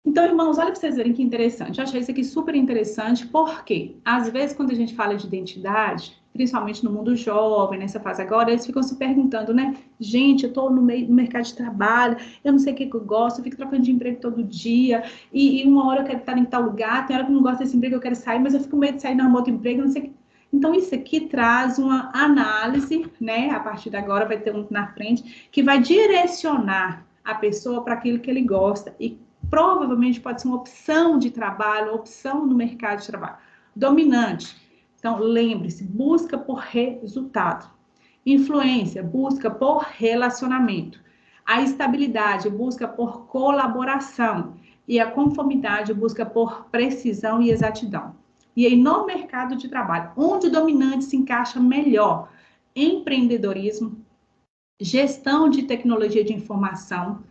Então, irmãos, olha para vocês verem que interessante. Eu achei isso aqui super interessante, porque às vezes quando a gente fala de identidade, principalmente no mundo jovem, nessa fase agora, eles ficam se perguntando, né? Gente, eu estou no mercado de trabalho, eu não sei o que eu gosto, eu fico trocando de emprego todo dia, e uma hora eu quero estar em tal lugar, tem hora que eu não gosto desse emprego, eu quero sair, mas eu fico com medo de sair no outro emprego, não sei o que. Então, isso aqui traz uma análise, né? A partir de agora vai ter um na frente, que vai direcionar a pessoa para aquilo que ele gosta e provavelmente pode ser uma opção de trabalho, opção no mercado de trabalho. Dominante. Então, lembre-se, busca por resultado. Influência, busca por relacionamento. A estabilidade, busca por colaboração. E a conformidade, busca por precisão e exatidão. E aí, no mercado de trabalho, onde o dominante se encaixa melhor? Empreendedorismo, gestão de tecnologia de informação,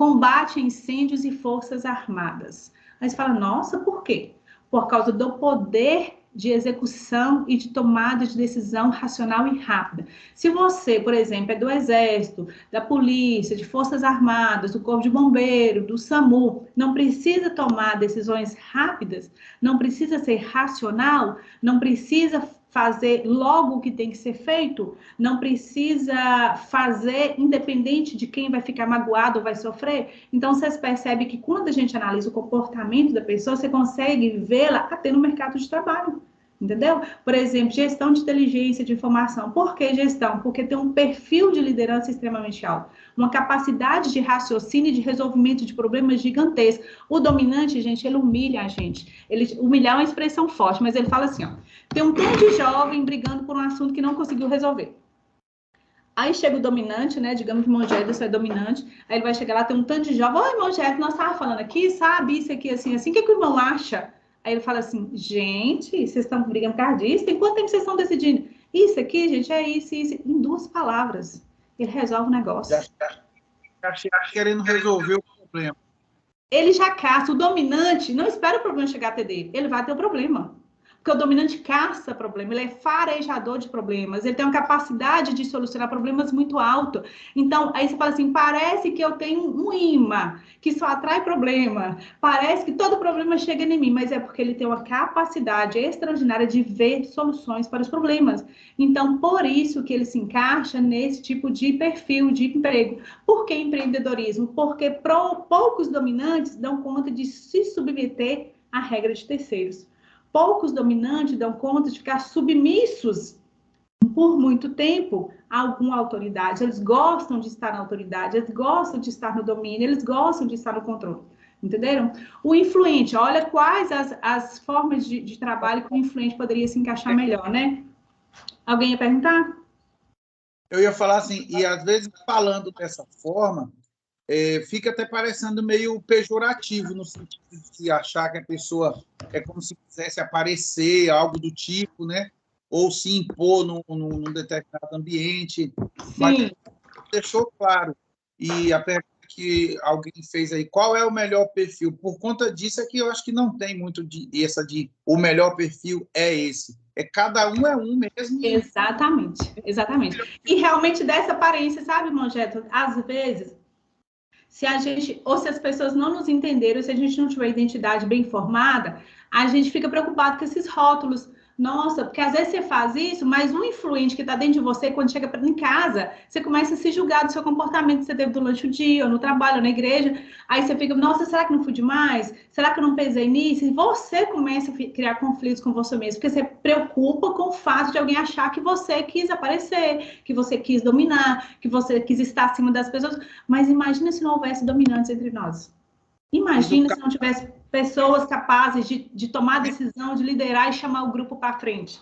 combate a incêndios e forças armadas. Aí você fala, nossa, por quê? Por causa do poder de execução e de tomada de decisão racional e rápida. Se você, por exemplo, é do Exército, da Polícia, de Forças Armadas, do Corpo de Bombeiro, do SAMU, não precisa tomar decisões rápidas, não precisa ser racional, não precisa fazer logo o que tem que ser feito, não precisa fazer independente de quem vai ficar magoado ou vai sofrer. Então, você percebe que quando a gente analisa o comportamento da pessoa, você consegue vê-la até no mercado de trabalho. Entendeu? Por exemplo, gestão de inteligência de informação. Por que gestão? Porque tem um perfil de liderança extremamente alto, uma capacidade de raciocínio e de resolvimento de problemas gigantescos. O dominante, gente, ele humilha a gente. Humilhar é uma expressão forte, mas ele fala assim, ó, tem um tanto de jovem brigando por um assunto que não conseguiu resolver. Aí chega o dominante, né? Digamos que o irmão Jefferson é dominante. Aí ele vai chegar lá, tem um tanto de jovem. Oi, irmão Jefferson, nós estávamos falando aqui, sabe? Isso aqui, assim, assim. O que o irmão acha? Aí ele fala assim, gente, vocês estão brigando por causa disso? Tem quanto tempo vocês estão decidindo? Isso aqui, gente, é isso, isso. Em 2 palavras. Ele resolve o negócio. Já querendo resolver o problema. Ele já caça. O dominante não espera o problema chegar até dele. Ele vai ter o problema. Porque o dominante caça problema, ele é farejador de problemas, ele tem uma capacidade de solucionar problemas muito alta. Então, aí você fala assim, parece que eu tenho um imã que só atrai problema, parece que todo problema chega em mim, mas é porque ele tem uma capacidade extraordinária de ver soluções para os problemas. Então, por isso que ele se encaixa nesse tipo de perfil de emprego. Por que empreendedorismo? Porque poucos dominantes dão conta de se submeter à regra de terceiros. Poucos dominantes dão conta de ficar submissos por muito tempo a alguma autoridade. Eles gostam de estar na autoridade, eles gostam de estar no domínio, eles gostam de estar no controle. Entenderam? O influente, olha quais as formas de trabalho que o influente poderia se encaixar melhor, né? Alguém ia perguntar? Eu ia falar assim, e às vezes falando dessa forma, fica até parecendo meio pejorativo, no sentido de achar que a pessoa é como se quisesse aparecer, algo do tipo, né? Ou se impor num determinado ambiente. Sim. Mas deixou claro. E a pergunta que alguém fez aí, qual é o melhor perfil? Por conta disso é que eu acho que não tem muito essa de o melhor perfil é esse. Cada um é um mesmo. Exatamente, exatamente. E realmente dessa aparência, sabe, irmão Geto? Às vezes, se a gente, ou se as pessoas não nos entenderam, se a gente não tiver identidade bem formada, a gente fica preocupado com esses rótulos. Nossa, porque às vezes você faz isso, mas um influente que está dentro de você, quando chega em casa, você começa a se julgar do seu comportamento que você teve durante o dia, ou no trabalho, ou na igreja. Aí você fica, nossa, será que não fui demais? Será que eu não pesei nisso? E você começa a criar conflitos com você mesmo, porque você preocupa com o fato de alguém achar que você quis aparecer, que você quis dominar, que você quis estar acima das pessoas. Mas imagina se não houvesse dominantes entre nós. Imagina se não tivesse pessoas capazes de tomar a decisão, de liderar e chamar o grupo para frente.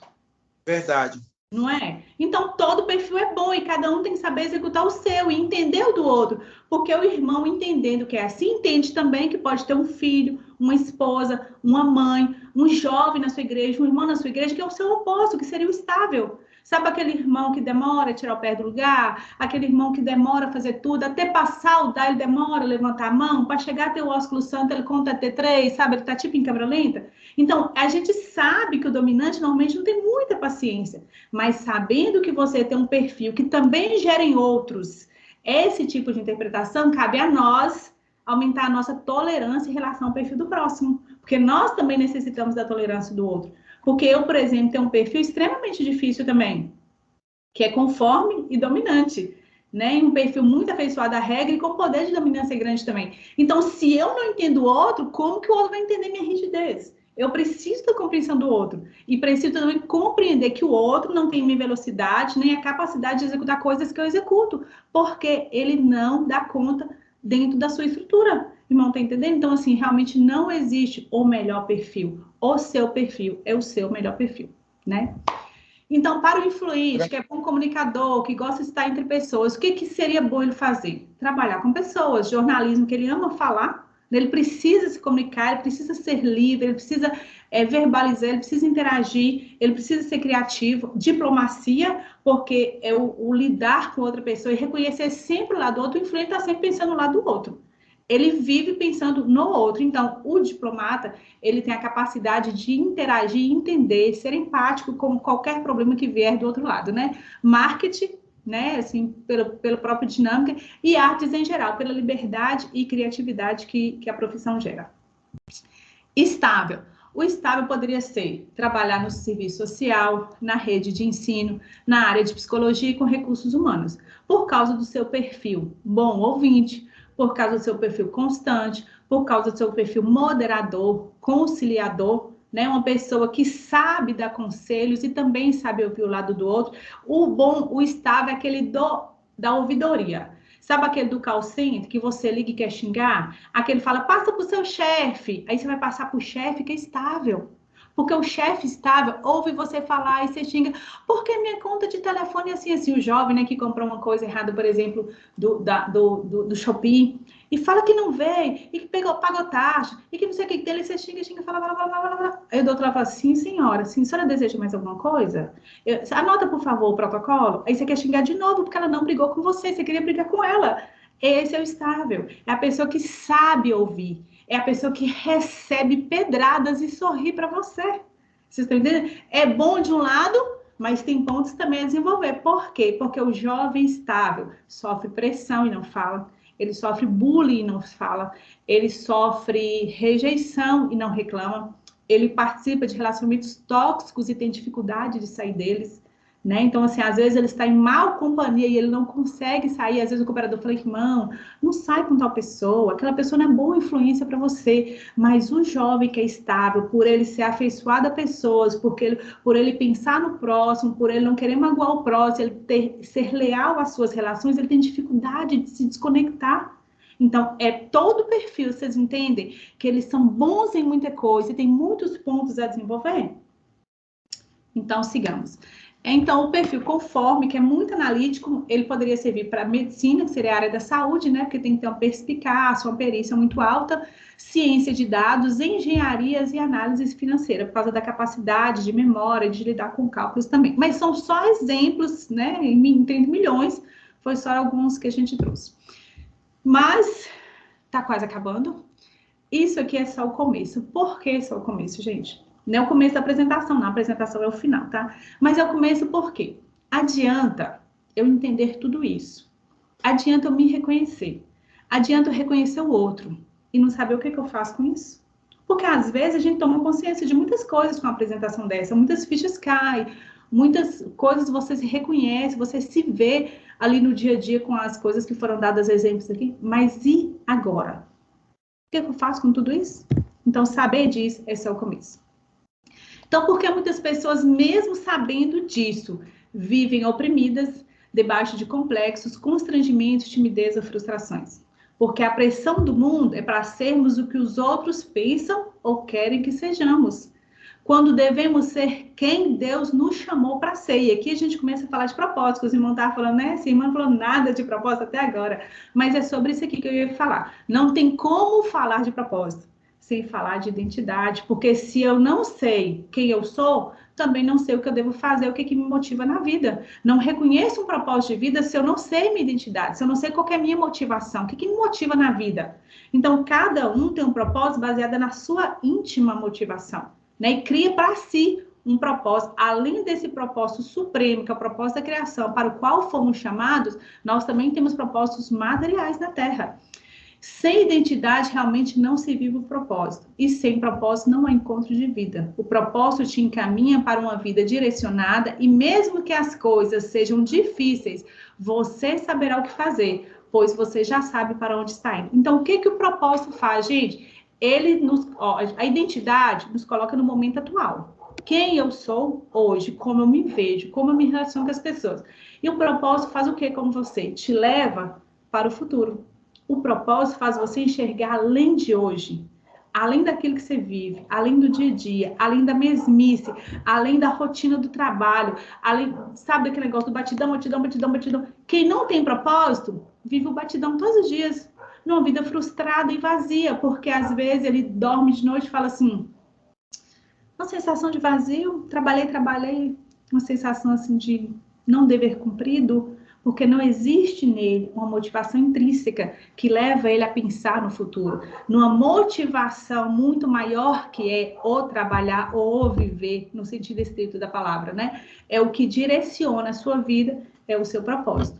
Verdade. Não é? Então, todo perfil é bom e cada um tem que saber executar o seu e entender o do outro. Porque o irmão, entendendo que é assim, entende também que pode ter um filho, uma esposa, uma mãe, um jovem na sua igreja, um irmão na sua igreja, que é o seu oposto, que seria o estável. Sabe aquele irmão que demora a tirar o pé do lugar? Aquele irmão que demora a fazer tudo, até passar o dar, ele demora a levantar a mão, para chegar até o ósculo santo, ele conta até 3, sabe? Ele está tipo em câmera lenta. Então, a gente sabe que o dominante normalmente não tem muita paciência, mas sabendo que você tem um perfil que também gera em outros esse tipo de interpretação, cabe a nós aumentar a nossa tolerância em relação ao perfil do próximo, porque nós também necessitamos da tolerância do outro. Porque eu, por exemplo, tenho um perfil extremamente difícil também, que é conforme e dominante, né? Um perfil muito afeiçoado à regra e com poder de dominância grande também. Então, se eu não entendo o outro, como que o outro vai entender minha rigidez? Eu preciso da compreensão do outro e preciso também compreender que o outro não tem minha velocidade nem a capacidade de executar coisas que eu executo, porque ele não dá conta dentro da sua estrutura. Irmão, tá entendendo? Então, assim, realmente não existe o melhor perfil. O seu perfil é o seu melhor perfil, né? Então, para o influente, que é bom comunicador, que gosta de estar entre pessoas, o que seria bom ele fazer? Trabalhar com pessoas, jornalismo, que ele ama falar, ele precisa se comunicar, ele precisa ser livre, ele precisa verbalizar, ele precisa interagir, ele precisa ser criativo, diplomacia, porque é o lidar com outra pessoa e reconhecer sempre o lado do outro, o influente está sempre pensando no lado do outro. ele vive pensando no outro. Então, o diplomata, ele tem a capacidade de interagir, entender, ser empático com qualquer problema que vier do outro lado, né? Marketing, né, assim, pela própria dinâmica, e artes em geral, pela liberdade e criatividade que a profissão gera. Estável. O estável poderia ser trabalhar no serviço social, na rede de ensino, na área de psicologia e com recursos humanos, por causa do seu perfil bom ouvinte, por causa do seu perfil constante, por causa do seu perfil moderador, conciliador, né? Uma pessoa que sabe dar conselhos e também sabe ouvir o lado do outro. O estável é aquele da ouvidoria. Sabe aquele do call center que você liga e quer xingar? Aquele fala, passa para o seu chefe. Aí você vai passar para o chefe que é estável. Porque o chefe estável ouve você falar e você xinga. Porque minha conta de telefone é assim, assim. O jovem, né, que comprou uma coisa errada, por exemplo, do Shopee, e fala que não veio, e que pagou taxa, e que não sei o que dele, você xinga, fala. Aí o doutor fala, sim, senhora, deseja mais alguma coisa? Anota, por favor, o protocolo. Aí você quer xingar de novo, porque ela não brigou com você, você queria brigar com ela. Esse é o estável. É a pessoa que sabe ouvir. É a pessoa que recebe pedradas e sorri para você. Vocês estão entendendo? É bom de um lado, mas tem pontos também a desenvolver. Por quê? Porque o jovem estável sofre pressão e não fala. Ele sofre bullying e não fala. Ele sofre rejeição e não reclama. Ele participa de relacionamentos tóxicos e tem dificuldade de sair deles. Né? Então, assim, às vezes ele está em mal companhia e ele não consegue sair. Às vezes o cooperador fala, irmão, não sai com tal pessoa, aquela pessoa não é boa influência para você. Mas o jovem que é estável, por ele ser afeiçoado a pessoas, por ele pensar no próximo, por ele não querer magoar o próximo, ele ser leal às suas relações, ele tem dificuldade de se desconectar. Então, é todo o perfil, vocês entendem? Que eles são bons em muita coisa e tem muitos pontos a desenvolver. Então, sigamos. Então, o perfil conforme, que é muito analítico, ele poderia servir para medicina, que seria a área da saúde, né? Porque tem que ter uma perspicácia, uma perícia muito alta, ciência de dados, engenharias e análise financeira, por causa da capacidade de memória, de lidar com cálculos também. Mas são só exemplos, né? Tem milhões, foi só alguns que a gente trouxe. Mas, tá quase acabando. Isso aqui é só o começo. Por que só o começo, gente? Não é o começo da apresentação, não. A apresentação é o final, tá? Mas é o começo por quê? Adianta eu entender tudo isso. Adianta eu me reconhecer. Adianta eu reconhecer o outro. E não saber o que eu faço com isso. Porque, às vezes, a gente toma consciência de muitas coisas com a apresentação dessa. Muitas fichas caem. Muitas coisas você se reconhece, você se vê ali no dia a dia com as coisas que foram dadas exemplos aqui. Mas e agora? O que eu faço com tudo isso? Então, saber disso, esse é o começo. Então, por que muitas pessoas, mesmo sabendo disso, vivem oprimidas, debaixo de complexos, constrangimentos, timidez ou frustrações? Porque a pressão do mundo é para sermos o que os outros pensam ou querem que sejamos. Quando devemos ser quem Deus nos chamou para ser. E aqui a gente começa a falar de propósito. Os irmãos estavam falando, né? Essa irmã não falou nada de propósito até agora. Mas é sobre isso aqui que eu ia falar. Não tem como falar de propósito sem falar de identidade. Porque se eu não sei quem eu sou, também não sei o que eu devo fazer, o que me motiva na vida. Não reconheço um propósito de vida se eu não sei minha identidade, se eu não sei qual é a minha motivação, o que me motiva na vida. Então, cada um tem um propósito baseado na sua íntima motivação. Né, e cria para si um propósito, além desse propósito supremo, que é o propósito da criação, para o qual fomos chamados, nós também temos propósitos materiais na Terra. Sem identidade, realmente não se vive o propósito. E sem propósito, não há encontro de vida. O propósito te encaminha para uma vida direcionada e mesmo que as coisas sejam difíceis, você saberá o que fazer, pois você já sabe para onde está indo. Então, o que o propósito faz, gente? A identidade nos coloca no momento atual. Quem eu sou hoje, como eu me vejo, como eu me relaciono com as pessoas. E o propósito faz o que com você? Te leva para o futuro. O propósito faz você enxergar além de hoje, além daquilo que você vive, além do dia a dia, além da mesmice, além da rotina do trabalho, além, sabe daquele negócio do batidão. Quem não tem propósito, vive o batidão todos os dias. Numa vida frustrada e vazia, porque às vezes ele dorme de noite e fala assim, uma sensação de vazio, trabalhei, uma sensação assim de não dever cumprido, porque não existe nele uma motivação intrínseca que leva ele a pensar no futuro, numa motivação muito maior que é ou trabalhar ou viver, no sentido estrito da palavra, né? É o que direciona a sua vida, é o seu propósito.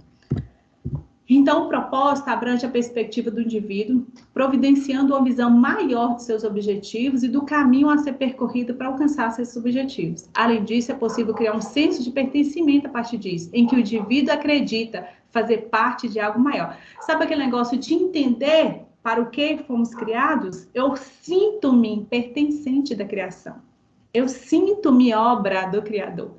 Então, o propósito abrange a perspectiva do indivíduo, providenciando uma visão maior de seus objetivos e do caminho a ser percorrido para alcançar esses objetivos. Além disso, é possível criar um senso de pertencimento a partir disso, em que o indivíduo acredita fazer parte de algo maior. Sabe aquele negócio de entender para o que fomos criados? Eu sinto-me pertencente da criação. Eu sinto-me obra do Criador.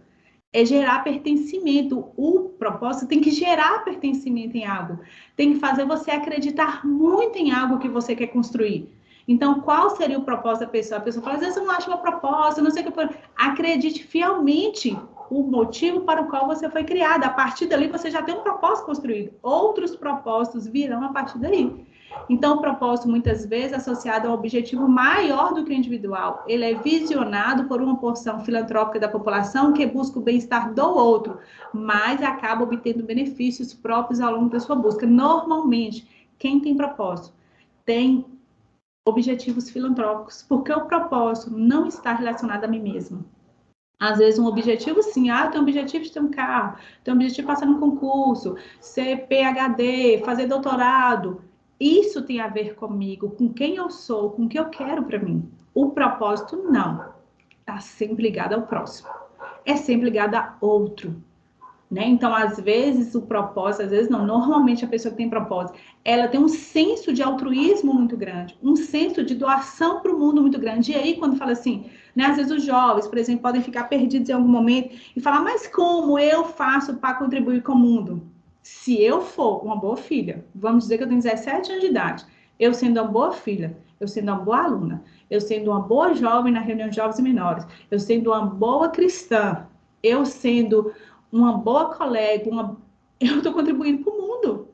É gerar pertencimento. O propósito tem que gerar pertencimento em algo. Tem que fazer você acreditar muito em algo que você quer construir. Então, qual seria o propósito da pessoa? A pessoa fala, às vezes eu não acho uma proposta, não sei o que. Acredite fielmente o motivo para o qual você foi criada. A partir dali, você já tem um propósito construído. Outros propósitos virão a partir daí. Então, o propósito, muitas vezes, associado a um objetivo maior do que o individual. Ele é visionado por uma porção filantrópica da população que busca o bem-estar do outro, mas acaba obtendo benefícios próprios ao longo da sua busca. Normalmente, quem tem propósito tem objetivos filantrópicos, porque o propósito não está relacionado a mim mesmo. Às vezes um objetivo sim, eu tenho um objetivo de ter um carro, tenho um objetivo de passar no concurso, ser PhD, fazer doutorado. Isso tem a ver comigo, com quem eu sou, com o que eu quero para mim. O propósito não, está sempre ligado ao próximo, é sempre ligado a outro. Né? Então, às vezes, o propósito, às vezes não, normalmente a pessoa que tem propósito, ela tem um senso de altruísmo muito grande, um senso de doação para o mundo muito grande. E aí, quando fala assim, né, às vezes os jovens, por exemplo, podem ficar perdidos em algum momento e falar, mas como eu faço para contribuir com o mundo? Se eu for uma boa filha, vamos dizer que eu tenho 17 anos de idade, eu sendo uma boa filha, eu sendo uma boa aluna, eu sendo uma boa jovem na reunião de jovens e menores, eu sendo uma boa cristã, eu sendo uma boa colega, eu estou contribuindo para o mundo.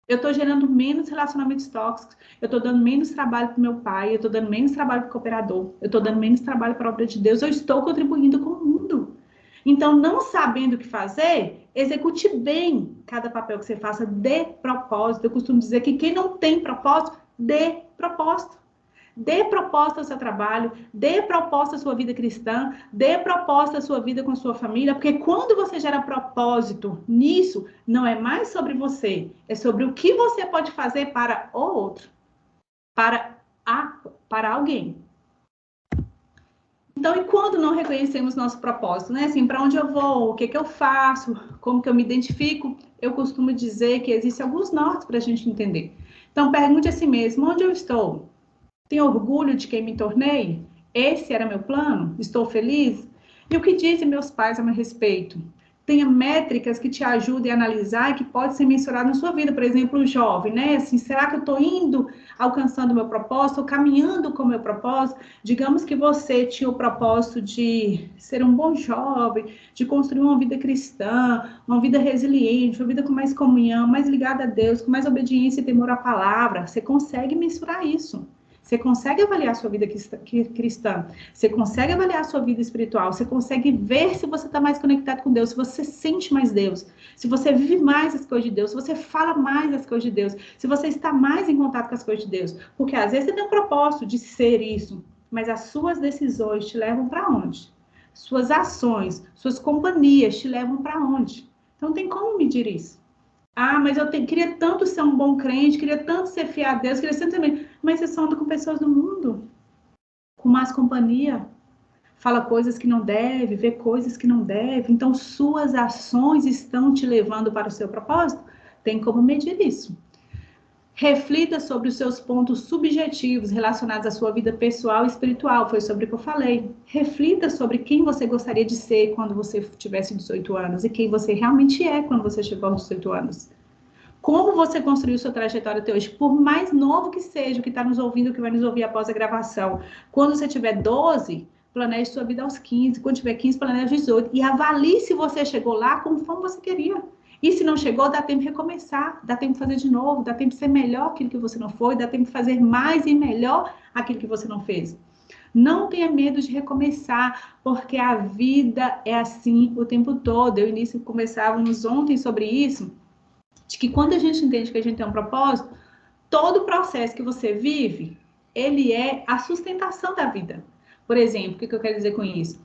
Eu estou gerando menos relacionamentos tóxicos, eu estou dando menos trabalho para o meu pai, eu estou dando menos trabalho para o cooperador, eu estou dando menos trabalho para a obra de Deus, eu estou contribuindo com o mundo. Então, não sabendo o que fazer, execute bem cada papel que você faça, dê propósito. Eu costumo dizer que quem não tem propósito, dê propósito. Dê proposta ao seu trabalho, dê proposta à sua vida cristã, dê proposta à sua vida com a sua família, porque quando você gera propósito nisso, não é mais sobre você, é sobre o que você pode fazer para o outro, para alguém. Então, e quando não reconhecemos nosso propósito, né? Assim, para onde eu vou, o que eu faço, como que eu me identifico, eu costumo dizer que existem alguns nortes para a gente entender. Então, pergunte a si mesmo, onde eu estou? Tenho orgulho de quem me tornei? Esse era meu plano? Estou feliz? E o que dizem meus pais a meu respeito? Tenha métricas que te ajudem a analisar e que pode ser mensurado na sua vida. Por exemplo, o jovem, né? Assim, será que eu estou indo, alcançando o meu propósito, ou caminhando com o meu propósito? Digamos que você tinha o propósito de ser um bom jovem, de construir uma vida cristã, uma vida resiliente, uma vida com mais comunhão, mais ligada a Deus, com mais obediência e temor à palavra. Você consegue mensurar isso. Você consegue avaliar a sua vida cristã, você consegue avaliar a sua vida espiritual, você consegue ver se você está mais conectado com Deus, se você sente mais Deus, se você vive mais as coisas de Deus, se você fala mais as coisas de Deus, se você está mais em contato com as coisas de Deus. Porque às vezes você tem um propósito de ser isso, mas as suas decisões te levam para onde? Suas ações, suas companhias te levam para onde? Então tem como medir isso. Mas eu queria tanto ser um bom crente, queria tanto ser fiel a Deus, queria tanto também. Mas você só anda com pessoas do mundo, com más companhia, fala coisas que não deve, vê coisas que não deve. Então, suas ações estão te levando para o seu propósito? Tem como medir isso. Reflita sobre os seus pontos subjetivos relacionados à sua vida pessoal e espiritual. Foi sobre o que eu falei. Reflita sobre quem você gostaria de ser quando você tivesse 18 anos e quem você realmente é quando você chegou aos 18 anos. Como você construiu sua trajetória até hoje? Por mais novo que seja, o que está nos ouvindo, o que vai nos ouvir após a gravação. Quando você tiver 12, planeje sua vida aos 15. Quando tiver 15, planeje aos 18. E avalie se você chegou lá conforme você queria. E se não chegou, dá tempo de recomeçar, dá tempo de fazer de novo, dá tempo de ser melhor aquilo que você não foi, dá tempo de fazer mais e melhor aquilo que você não fez. Não tenha medo de recomeçar, porque a vida é assim o tempo todo. Eu e Início conversávamos ontem sobre isso, de que quando a gente entende que a gente tem um propósito, todo o processo que você vive, ele é a sustentação da vida. Por exemplo, o que eu quero dizer com isso?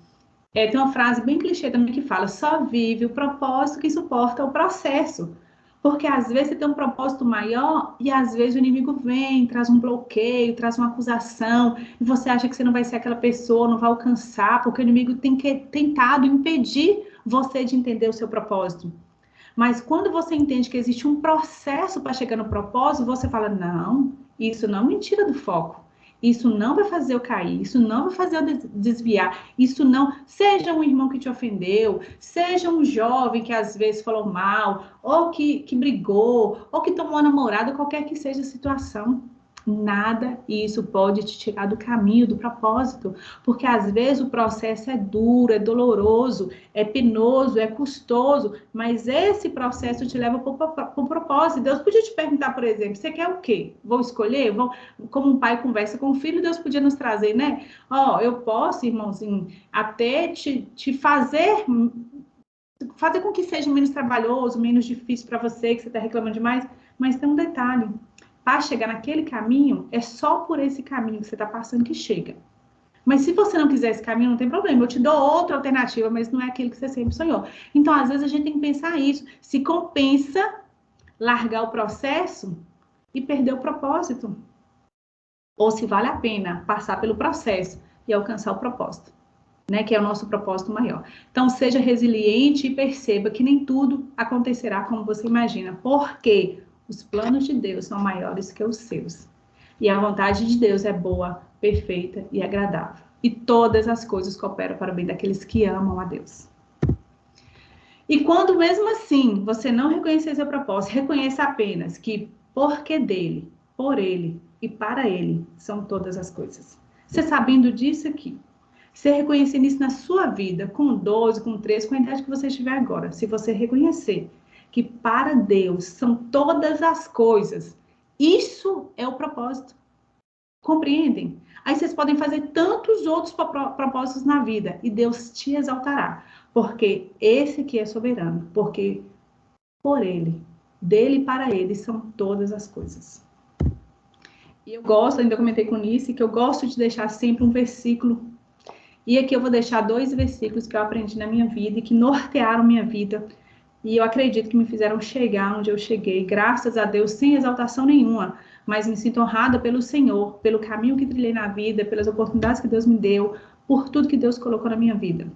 Tem uma frase bem clichê também que fala: só vive o propósito que suporta o processo. Porque às vezes você tem um propósito maior e às vezes o inimigo vem, traz um bloqueio, traz uma acusação, e você acha que você não vai ser aquela pessoa, não vai alcançar, porque o inimigo tem tentado impedir você de entender o seu propósito. Mas quando você entende que existe um processo para chegar no propósito, você fala: não, isso não me tira do foco. Isso não vai fazer eu cair, isso não vai fazer eu desviar, isso não. Seja um irmão que te ofendeu, seja um jovem que às vezes falou mal, ou que brigou, ou que tomou namorado, qualquer que seja a situação. Nada isso pode te tirar do caminho, do propósito, porque às vezes o processo é duro, é doloroso, é penoso, é custoso, mas esse processo te leva para o propósito. Deus podia te perguntar, por exemplo, você quer o quê? Vou escolher? Como um pai conversa com o filho, Deus podia nos trazer, né? Eu posso, irmãozinho, até te fazer com que seja menos trabalhoso, menos difícil para você, que você está reclamando demais, mas tem um detalhe. Para chegar naquele caminho, é só por esse caminho que você está passando que chega. Mas se você não quiser esse caminho, não tem problema. Eu te dou outra alternativa, mas não é aquilo que você sempre sonhou. Então, às vezes, a gente tem que pensar isso. Se compensa largar o processo e perder o propósito. Ou se vale a pena passar pelo processo e alcançar o propósito, né? Que é o nosso propósito maior. Então, seja resiliente e perceba que nem tudo acontecerá como você imagina. Porque os planos de Deus são maiores que os seus. E a vontade de Deus é boa, perfeita e agradável. E todas as coisas cooperam para o bem daqueles que amam a Deus. E quando mesmo assim você não reconhecer seu propósito, reconheça apenas que porque dele, por ele e para ele são todas as coisas. Você sabendo disso aqui, você reconhecendo isso na sua vida, com 12, com 13, com a idade que você estiver agora, se você reconhecer que para Deus são todas as coisas, isso é o propósito. Compreendem? Aí vocês podem fazer tantos outros propósitos na vida e Deus te exaltará, porque esse que é soberano, porque por ele, dele e para ele são todas as coisas. E eu gosto, ainda comentei com o Nice, que eu gosto de deixar sempre um versículo. E aqui eu vou deixar 2 versículos que eu aprendi na minha vida e que nortearam minha vida. E eu acredito que me fizeram chegar onde eu cheguei, graças a Deus, sem exaltação nenhuma, mas me sinto honrada pelo Senhor, pelo caminho que trilhei na vida, pelas oportunidades que Deus me deu, por tudo que Deus colocou na minha vida.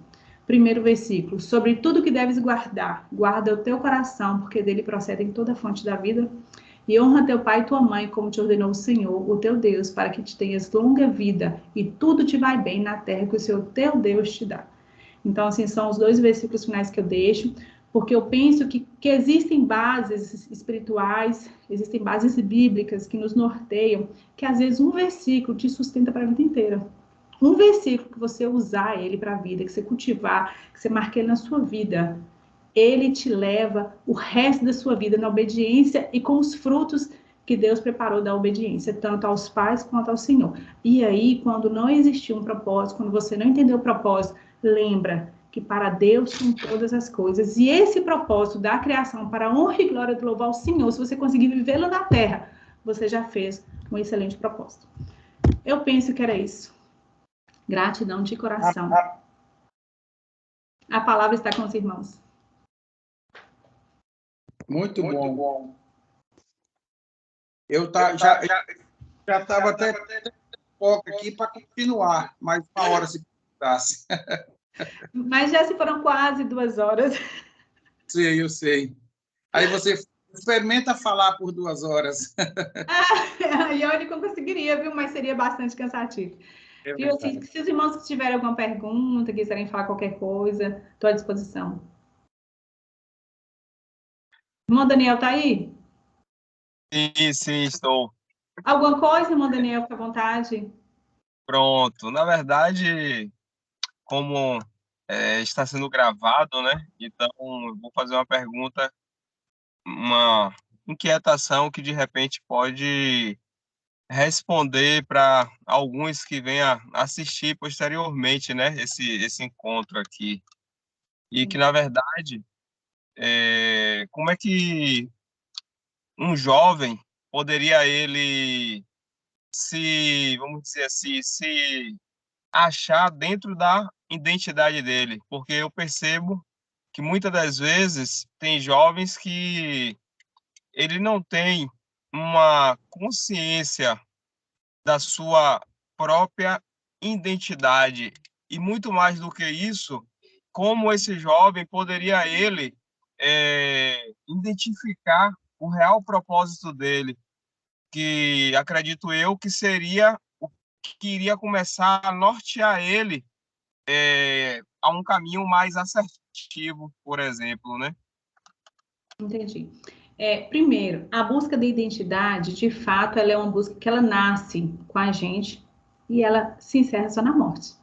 Primeiro versículo: sobre tudo que deves guardar, guarda o teu coração, porque dele procedem toda a fonte da vida. E honra teu pai e tua mãe, como te ordenou o Senhor, o teu Deus, para que te tenhas longa vida e tudo te vai bem na terra que o Senhor teu Deus te dá. Então, assim, são os 2 versículos finais que eu deixo, porque eu penso que existem bases espirituais, existem bases bíblicas que nos norteiam, que às vezes um versículo te sustenta para a vida inteira. Um versículo que você usar ele para a vida, que você cultivar, que você marque ele na sua vida, ele te leva o resto da sua vida na obediência e com os frutos que Deus preparou da obediência, tanto aos pais quanto ao Senhor. E aí, quando não existir um propósito, quando você não entendeu o propósito, lembra que para Deus são todas as coisas. E esse propósito da criação para a honra e glória do louvar ao Senhor, se você conseguir vivê-lo na terra, você já fez um excelente propósito. Eu penso que era isso. Gratidão de coração. A palavra está com os irmãos. Muito bom. Eu já estava até foco aqui para continuar, mais uma hora se precisasse. Mas já se foram quase 2 horas. Sei, eu sei. Aí você experimenta falar por 2 horas. E eu não conseguiria, viu? Mas seria bastante cansativo. Viu? Se os irmãos tiverem alguma pergunta, quiserem falar qualquer coisa, estou à disposição. Irmão Daniel, tá aí? Sim, estou. Alguma coisa, irmão Daniel, fica à vontade. Pronto. Na verdade, como está sendo gravado, né? Então, eu vou fazer uma pergunta, uma inquietação que de repente pode responder para alguns que venham assistir posteriormente, né, esse encontro aqui. E que, na verdade, como é que um jovem poderia ele vamos dizer assim, se achar dentro da identidade dele? Porque eu percebo que muitas das vezes tem jovens que ele não tem uma consciência da sua própria identidade. E muito mais do que isso, como esse jovem poderia ele identificar o real propósito dele, que acredito eu que seria o que iria começar a nortear ele a um caminho mais assertivo, por exemplo, né? Entendi. Primeiro, a busca da identidade, de fato, ela é uma busca que ela nasce com a gente e ela se encerra só na morte.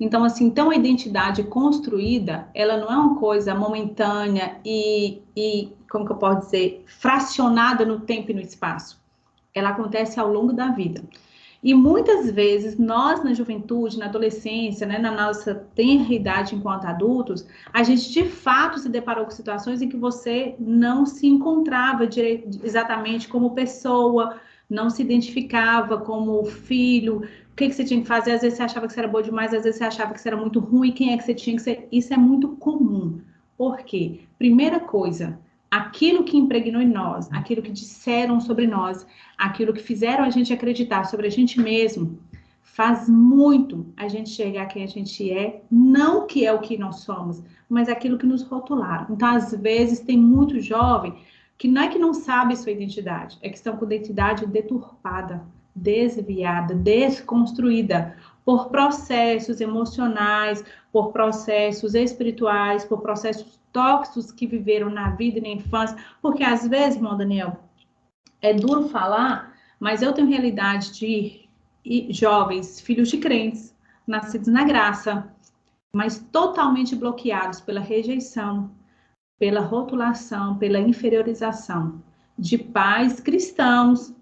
Então, assim, então a identidade construída, ela não é uma coisa momentânea e como que eu posso dizer, fracionada no tempo e no espaço. Ela acontece ao longo da vida. E muitas vezes, nós na juventude, na adolescência, né, na nossa tenra idade enquanto adultos, a gente de fato se deparou com situações em que você não se encontrava exatamente como pessoa, não se identificava como filho, o que você tinha que fazer, às vezes você achava que você era boa demais, às vezes você achava que você era muito ruim, quem é que você tinha que ser, isso é muito comum. Por quê? Primeira coisa, aquilo que impregnou em nós, aquilo que disseram sobre nós, aquilo que fizeram a gente acreditar sobre a gente mesmo, faz muito a gente chegar quem a gente é, não que é o que nós somos, mas aquilo que nos rotularam. Então, às vezes, tem muito jovem que não é que não sabe sua identidade, é que estão com a identidade deturpada, desviada, desconstruída por processos emocionais, por processos espirituais, por processos tóxicos que viveram na vida e na infância, porque às vezes, irmão Daniel, é duro falar, mas eu tenho realidade de jovens, filhos de crentes, nascidos na graça, mas totalmente bloqueados pela rejeição, pela rotulação, pela inferiorização de pais cristãos,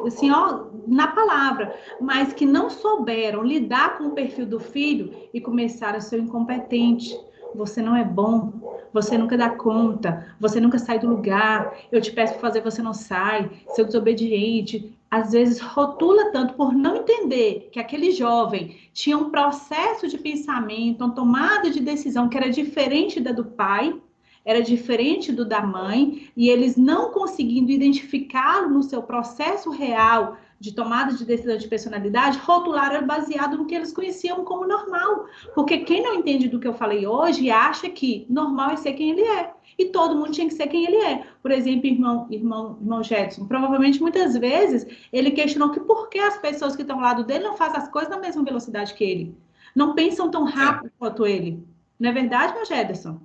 assim, ó, na palavra, mas que não souberam lidar com o perfil do filho e começaram a ser incompetente. Você não é bom, você nunca dá conta, você nunca sai do lugar, eu te peço para fazer, você não sai, seu desobediente. Às vezes rotula tanto por não entender que aquele jovem tinha um processo de pensamento, uma tomada de decisão que era diferente da do pai, era diferente do da mãe, e eles não conseguindo identificá-lo no seu processo real de tomada de decisão de personalidade, rotularam baseado no que eles conheciam como normal. Porque quem não entende do que eu falei hoje acha que normal é ser quem ele é. E todo mundo tinha que ser quem ele é. Por exemplo, irmão Jetson, provavelmente muitas vezes ele questionou que por que as pessoas que estão ao lado dele não fazem as coisas na mesma velocidade que ele. Não pensam tão rápido quanto ele. Não é verdade, meu Jederson?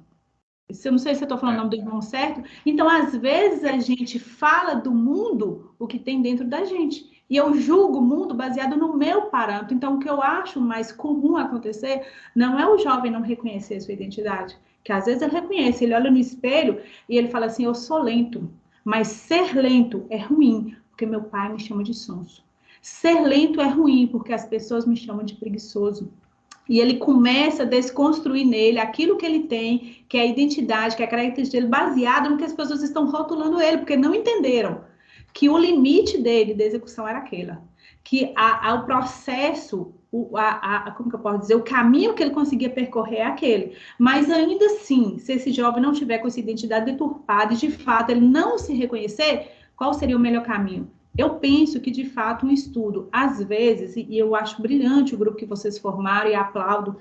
Eu não sei se eu estou falando o nome do irmão certo. Então, às vezes, a gente fala do mundo o que tem dentro da gente. E eu julgo o mundo baseado no meu parâmetro. Então, o que eu acho mais comum acontecer não é o jovem não reconhecer a sua identidade. Que às vezes ele reconhece, ele olha no espelho e ele fala assim, eu sou lento. Mas ser lento é ruim, porque meu pai me chama de sonso. Ser lento é ruim, porque as pessoas me chamam de preguiçoso. E ele começa a desconstruir nele aquilo que ele tem, que é a identidade, que é a característica dele, baseado no que as pessoas estão rotulando ele, porque não entenderam que o limite dele de execução era aquela. Que o processo, como que eu posso dizer, o caminho que ele conseguia percorrer é aquele. Mas ainda assim, se esse jovem não tiver com essa identidade deturpada e de fato ele não se reconhecer, qual seria o melhor caminho? Eu penso que, de fato, um estudo, às vezes, e eu acho brilhante o grupo que vocês formaram e aplaudo,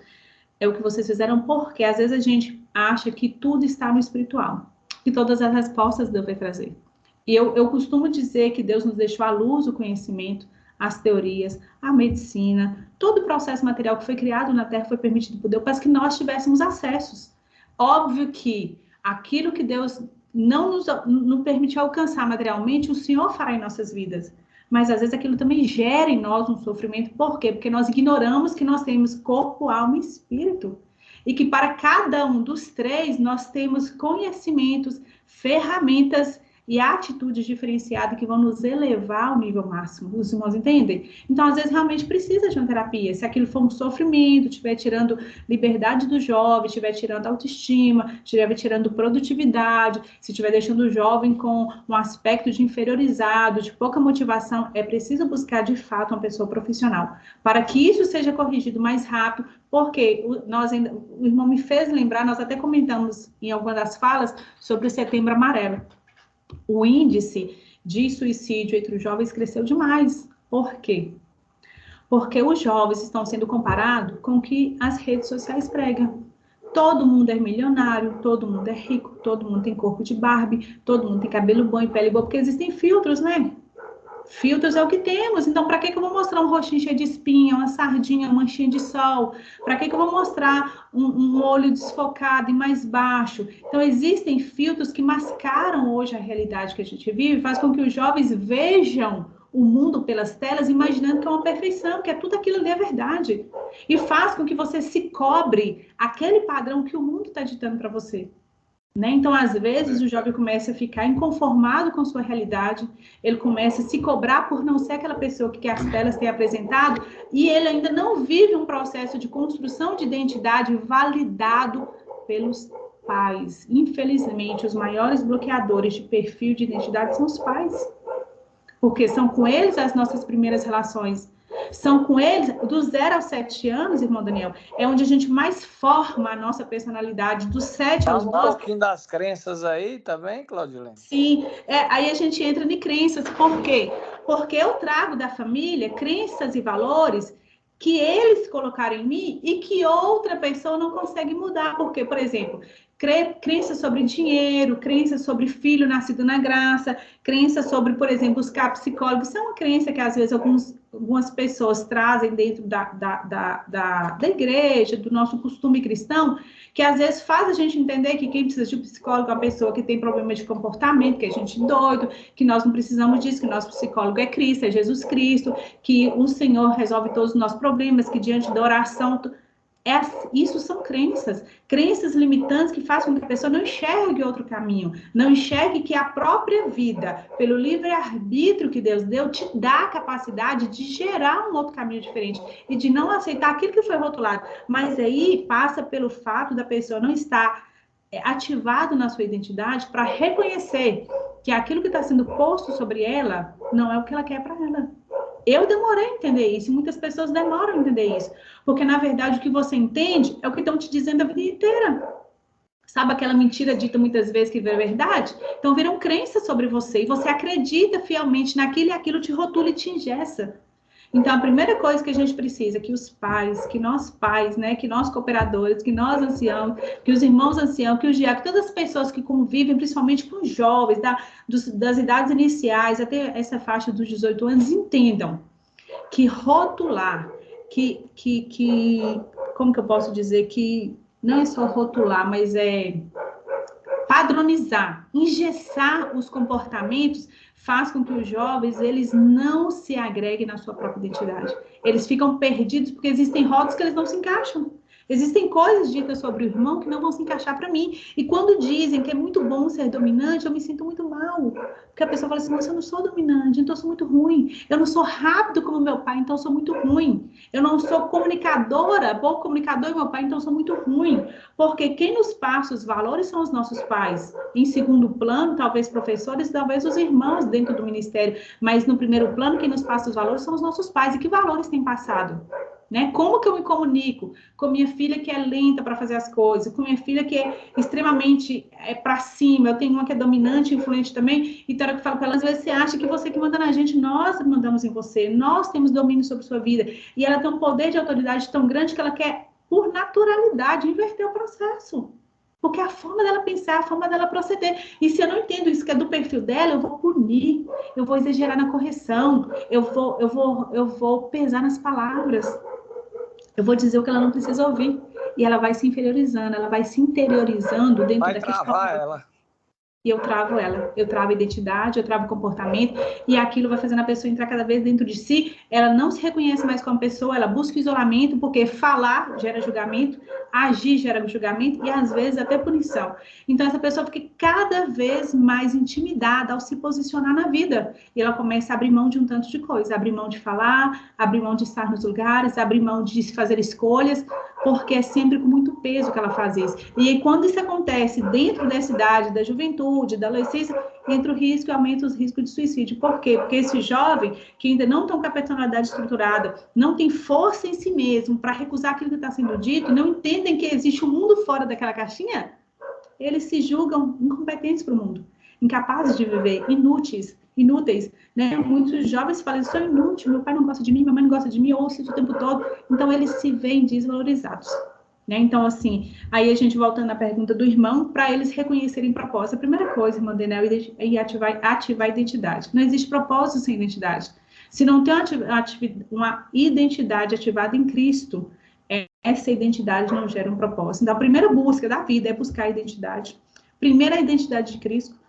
é o que vocês fizeram, porque às vezes a gente acha que tudo está no espiritual, que todas as respostas Deus vai trazer. E eu costumo dizer que Deus nos deixou à luz o conhecimento, as teorias, a medicina, todo o processo material que foi criado na Terra foi permitido por Deus para que nós tivéssemos acessos. Óbvio que aquilo que Deus não permite alcançar materialmente, o Senhor fará em nossas vidas. Mas, às vezes, aquilo também gera em nós um sofrimento. Por quê? Porque nós ignoramos que nós temos corpo, alma e espírito. E que para cada um dos três, nós temos conhecimentos, ferramentas e atitudes diferenciadas que vão nos elevar ao nível máximo. Os irmãos entendem? Então, às vezes, realmente precisa de uma terapia. Se aquilo for um sofrimento, estiver tirando liberdade do jovem, estiver tirando autoestima, estiver tirando produtividade, se estiver deixando o jovem com um aspecto de inferiorizado, de pouca motivação, é preciso buscar, de fato, uma pessoa profissional, para que isso seja corrigido mais rápido, porque o irmão me fez lembrar, nós até comentamos em alguma das falas sobre o Setembro Amarelo. O índice de suicídio entre os jovens cresceu demais. Por quê? Porque os jovens estão sendo comparados com o que as redes sociais pregam. Todo mundo é milionário, todo mundo é rico, todo mundo tem corpo de Barbie, todo mundo tem cabelo bom e pele boa, porque existem filtros, né? Filtros é o que temos. Então, para que eu vou mostrar um rostinho cheio de espinha, uma sardinha, uma manchinha de sol? Para que eu vou mostrar um olho desfocado e mais baixo? Então, existem filtros que mascaram hoje a realidade que a gente vive, faz com que os jovens vejam o mundo pelas telas, imaginando que é uma perfeição, que é tudo aquilo ali é verdade. E faz com que você se cobre aquele padrão que o mundo está ditando para você. Né? Então, às vezes, o jovem começa a ficar inconformado com sua realidade, ele começa a se cobrar por não ser aquela pessoa que as telas têm apresentado, e ele ainda não vive um processo de construção de identidade validado pelos pais. Infelizmente, os maiores bloqueadores de perfil de identidade são os pais, porque são com eles as nossas primeiras relações. São com eles, dos 0 aos 7 anos, irmão Daniel, é onde a gente mais forma a nossa personalidade, dos 7 aos 12. Um pouquinho das crenças aí também, Claudilene? Sim, aí a gente entra em crenças. Por quê? Porque eu trago da família crenças e valores que eles colocaram em mim e que outra pessoa não consegue mudar. Porque, por exemplo, crença sobre dinheiro, crença sobre filho nascido na graça, crença sobre, por exemplo, buscar psicólogo. Isso é uma crença que, às vezes, algumas pessoas trazem dentro da igreja, do nosso costume cristão, que, às vezes, faz a gente entender que quem precisa de um psicólogo é uma pessoa que tem problema de comportamento, que a gente é doido, que nós não precisamos disso, que nosso psicólogo é Cristo, é Jesus Cristo, que o Senhor resolve todos os nossos problemas, que diante da oração... Isso são crenças limitantes que fazem com que a pessoa não enxergue outro caminho, não enxergue que a própria vida, pelo livre-arbítrio que Deus deu, te dá a capacidade de gerar um outro caminho diferente e de não aceitar aquilo que foi rotulado. Mas aí passa pelo fato da pessoa não estar ativado na sua identidade para reconhecer que aquilo que está sendo posto sobre ela não é o que ela quer para ela. Eu demorei a entender isso, e muitas pessoas demoram a entender isso, porque, na verdade, o que você entende é o que estão te dizendo a vida inteira. Sabe aquela mentira dita muitas vezes que é verdade? Então, viram crenças sobre você, e você acredita fielmente naquilo, e aquilo te rotula e te engessa. Então, a primeira coisa que a gente precisa, que os pais, que nós pais, né, que nós cooperadores, que nós anciãos, que os irmãos anciãos, que os diáconos, todas as pessoas que convivem, principalmente com jovens, das idades iniciais, até essa faixa dos 18 anos, entendam que rotular, como que eu posso dizer, que não é só rotular, mas é padronizar, engessar os comportamentos, faz com que os jovens, eles não se agreguem na sua própria identidade. Eles ficam perdidos porque existem rótulos que eles não se encaixam. Existem coisas ditas sobre o irmão que não vão se encaixar para mim. E quando dizem que é muito bom ser dominante, eu me sinto muito mal. Porque a pessoa fala assim, mas eu não sou dominante, então eu sou muito ruim. Eu não sou rápido como meu pai, então eu sou muito ruim. Eu não sou comunicadora, bom comunicador e meu pai, então eu sou muito ruim. Porque quem nos passa os valores são os nossos pais. Em segundo plano, talvez professores, talvez os irmãos dentro do ministério. Mas no primeiro plano, quem nos passa os valores são os nossos pais. E que valores têm passado? Né? Como que eu me comunico com minha filha que é lenta para fazer as coisas, com minha filha que é extremamente para cima, eu tenho uma que é dominante, influente também, então eu falo com ela, às vezes você acha que você que manda na gente, nós mandamos em você, nós temos domínio sobre sua vida, e ela tem um poder de autoridade tão grande que ela quer, por naturalidade, inverter o processo. Porque é a forma dela pensar, a forma dela proceder. E se eu não entendo isso que é do perfil dela, eu vou punir, eu vou exagerar na correção, eu vou pesar nas palavras. Eu vou dizer o que ela não precisa ouvir. E ela vai se inferiorizando, ela vai se interiorizando dentro daquele... Vai travar ela. e eu travo ela, eu travo a identidade, eu travo o comportamento, e aquilo vai fazendo a pessoa entrar cada vez dentro de si, ela não se reconhece mais como pessoa, ela busca isolamento, porque falar gera julgamento, agir gera julgamento, e às vezes até punição. Então essa pessoa fica cada vez mais intimidada ao se posicionar na vida, e ela começa a abrir mão de um tanto de coisa, abrir mão de falar, abrir mão de estar nos lugares, abrir mão de fazer escolhas, porque é sempre com muito peso que ela faz isso. E aí, quando isso acontece dentro dessa idade, da juventude, da adolescência, entra o risco e aumenta os riscos de suicídio. Por quê? Porque esse jovem que ainda não tem uma personalidade estruturada, não tem força em si mesmo para recusar aquilo que está sendo dito, não entendem que existe um mundo fora daquela caixinha, eles se julgam incompetentes para o mundo, incapazes de viver, inúteis, né? Muitos jovens falam, sou inútil, meu pai não gosta de mim, minha mãe não gosta de mim, eu ouço isso o tempo todo. Então, eles se veem desvalorizados, né? Então, assim, aí a gente voltando à pergunta do irmão, para eles reconhecerem propósito. A primeira coisa, irmã Denel, é ativar a identidade. Não existe propósito sem identidade. Se não tem uma identidade ativada em Cristo, essa identidade não gera um propósito. Então, a primeira busca da vida é buscar a identidade. Primeiro, a identidade de Cristo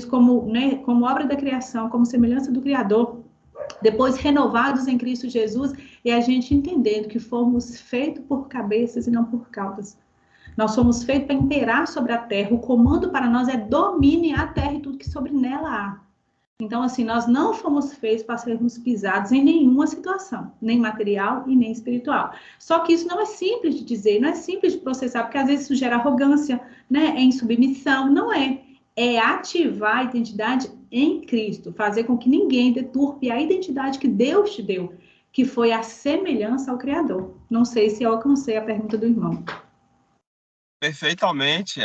como, né, como obra da criação, como semelhança do Criador. Depois, renovados em Cristo Jesus, e a gente entendendo que fomos feitos por cabeças e não por caudas. Nós somos feitos para imperar sobre a terra. O comando para nós é domine a terra e tudo que sobre nela há. Então, assim, nós não fomos feitos para sermos pisados em nenhuma situação, nem material e nem espiritual. Só que isso não é simples de dizer, não é simples de processar, porque às vezes isso gera arrogância, né? É insubmissão, não é. É ativar a identidade em Cristo, fazer com que ninguém deturpe a identidade que Deus te deu, que foi a semelhança ao Criador. Não sei se eu alcancei a pergunta do irmão. Perfeitamente.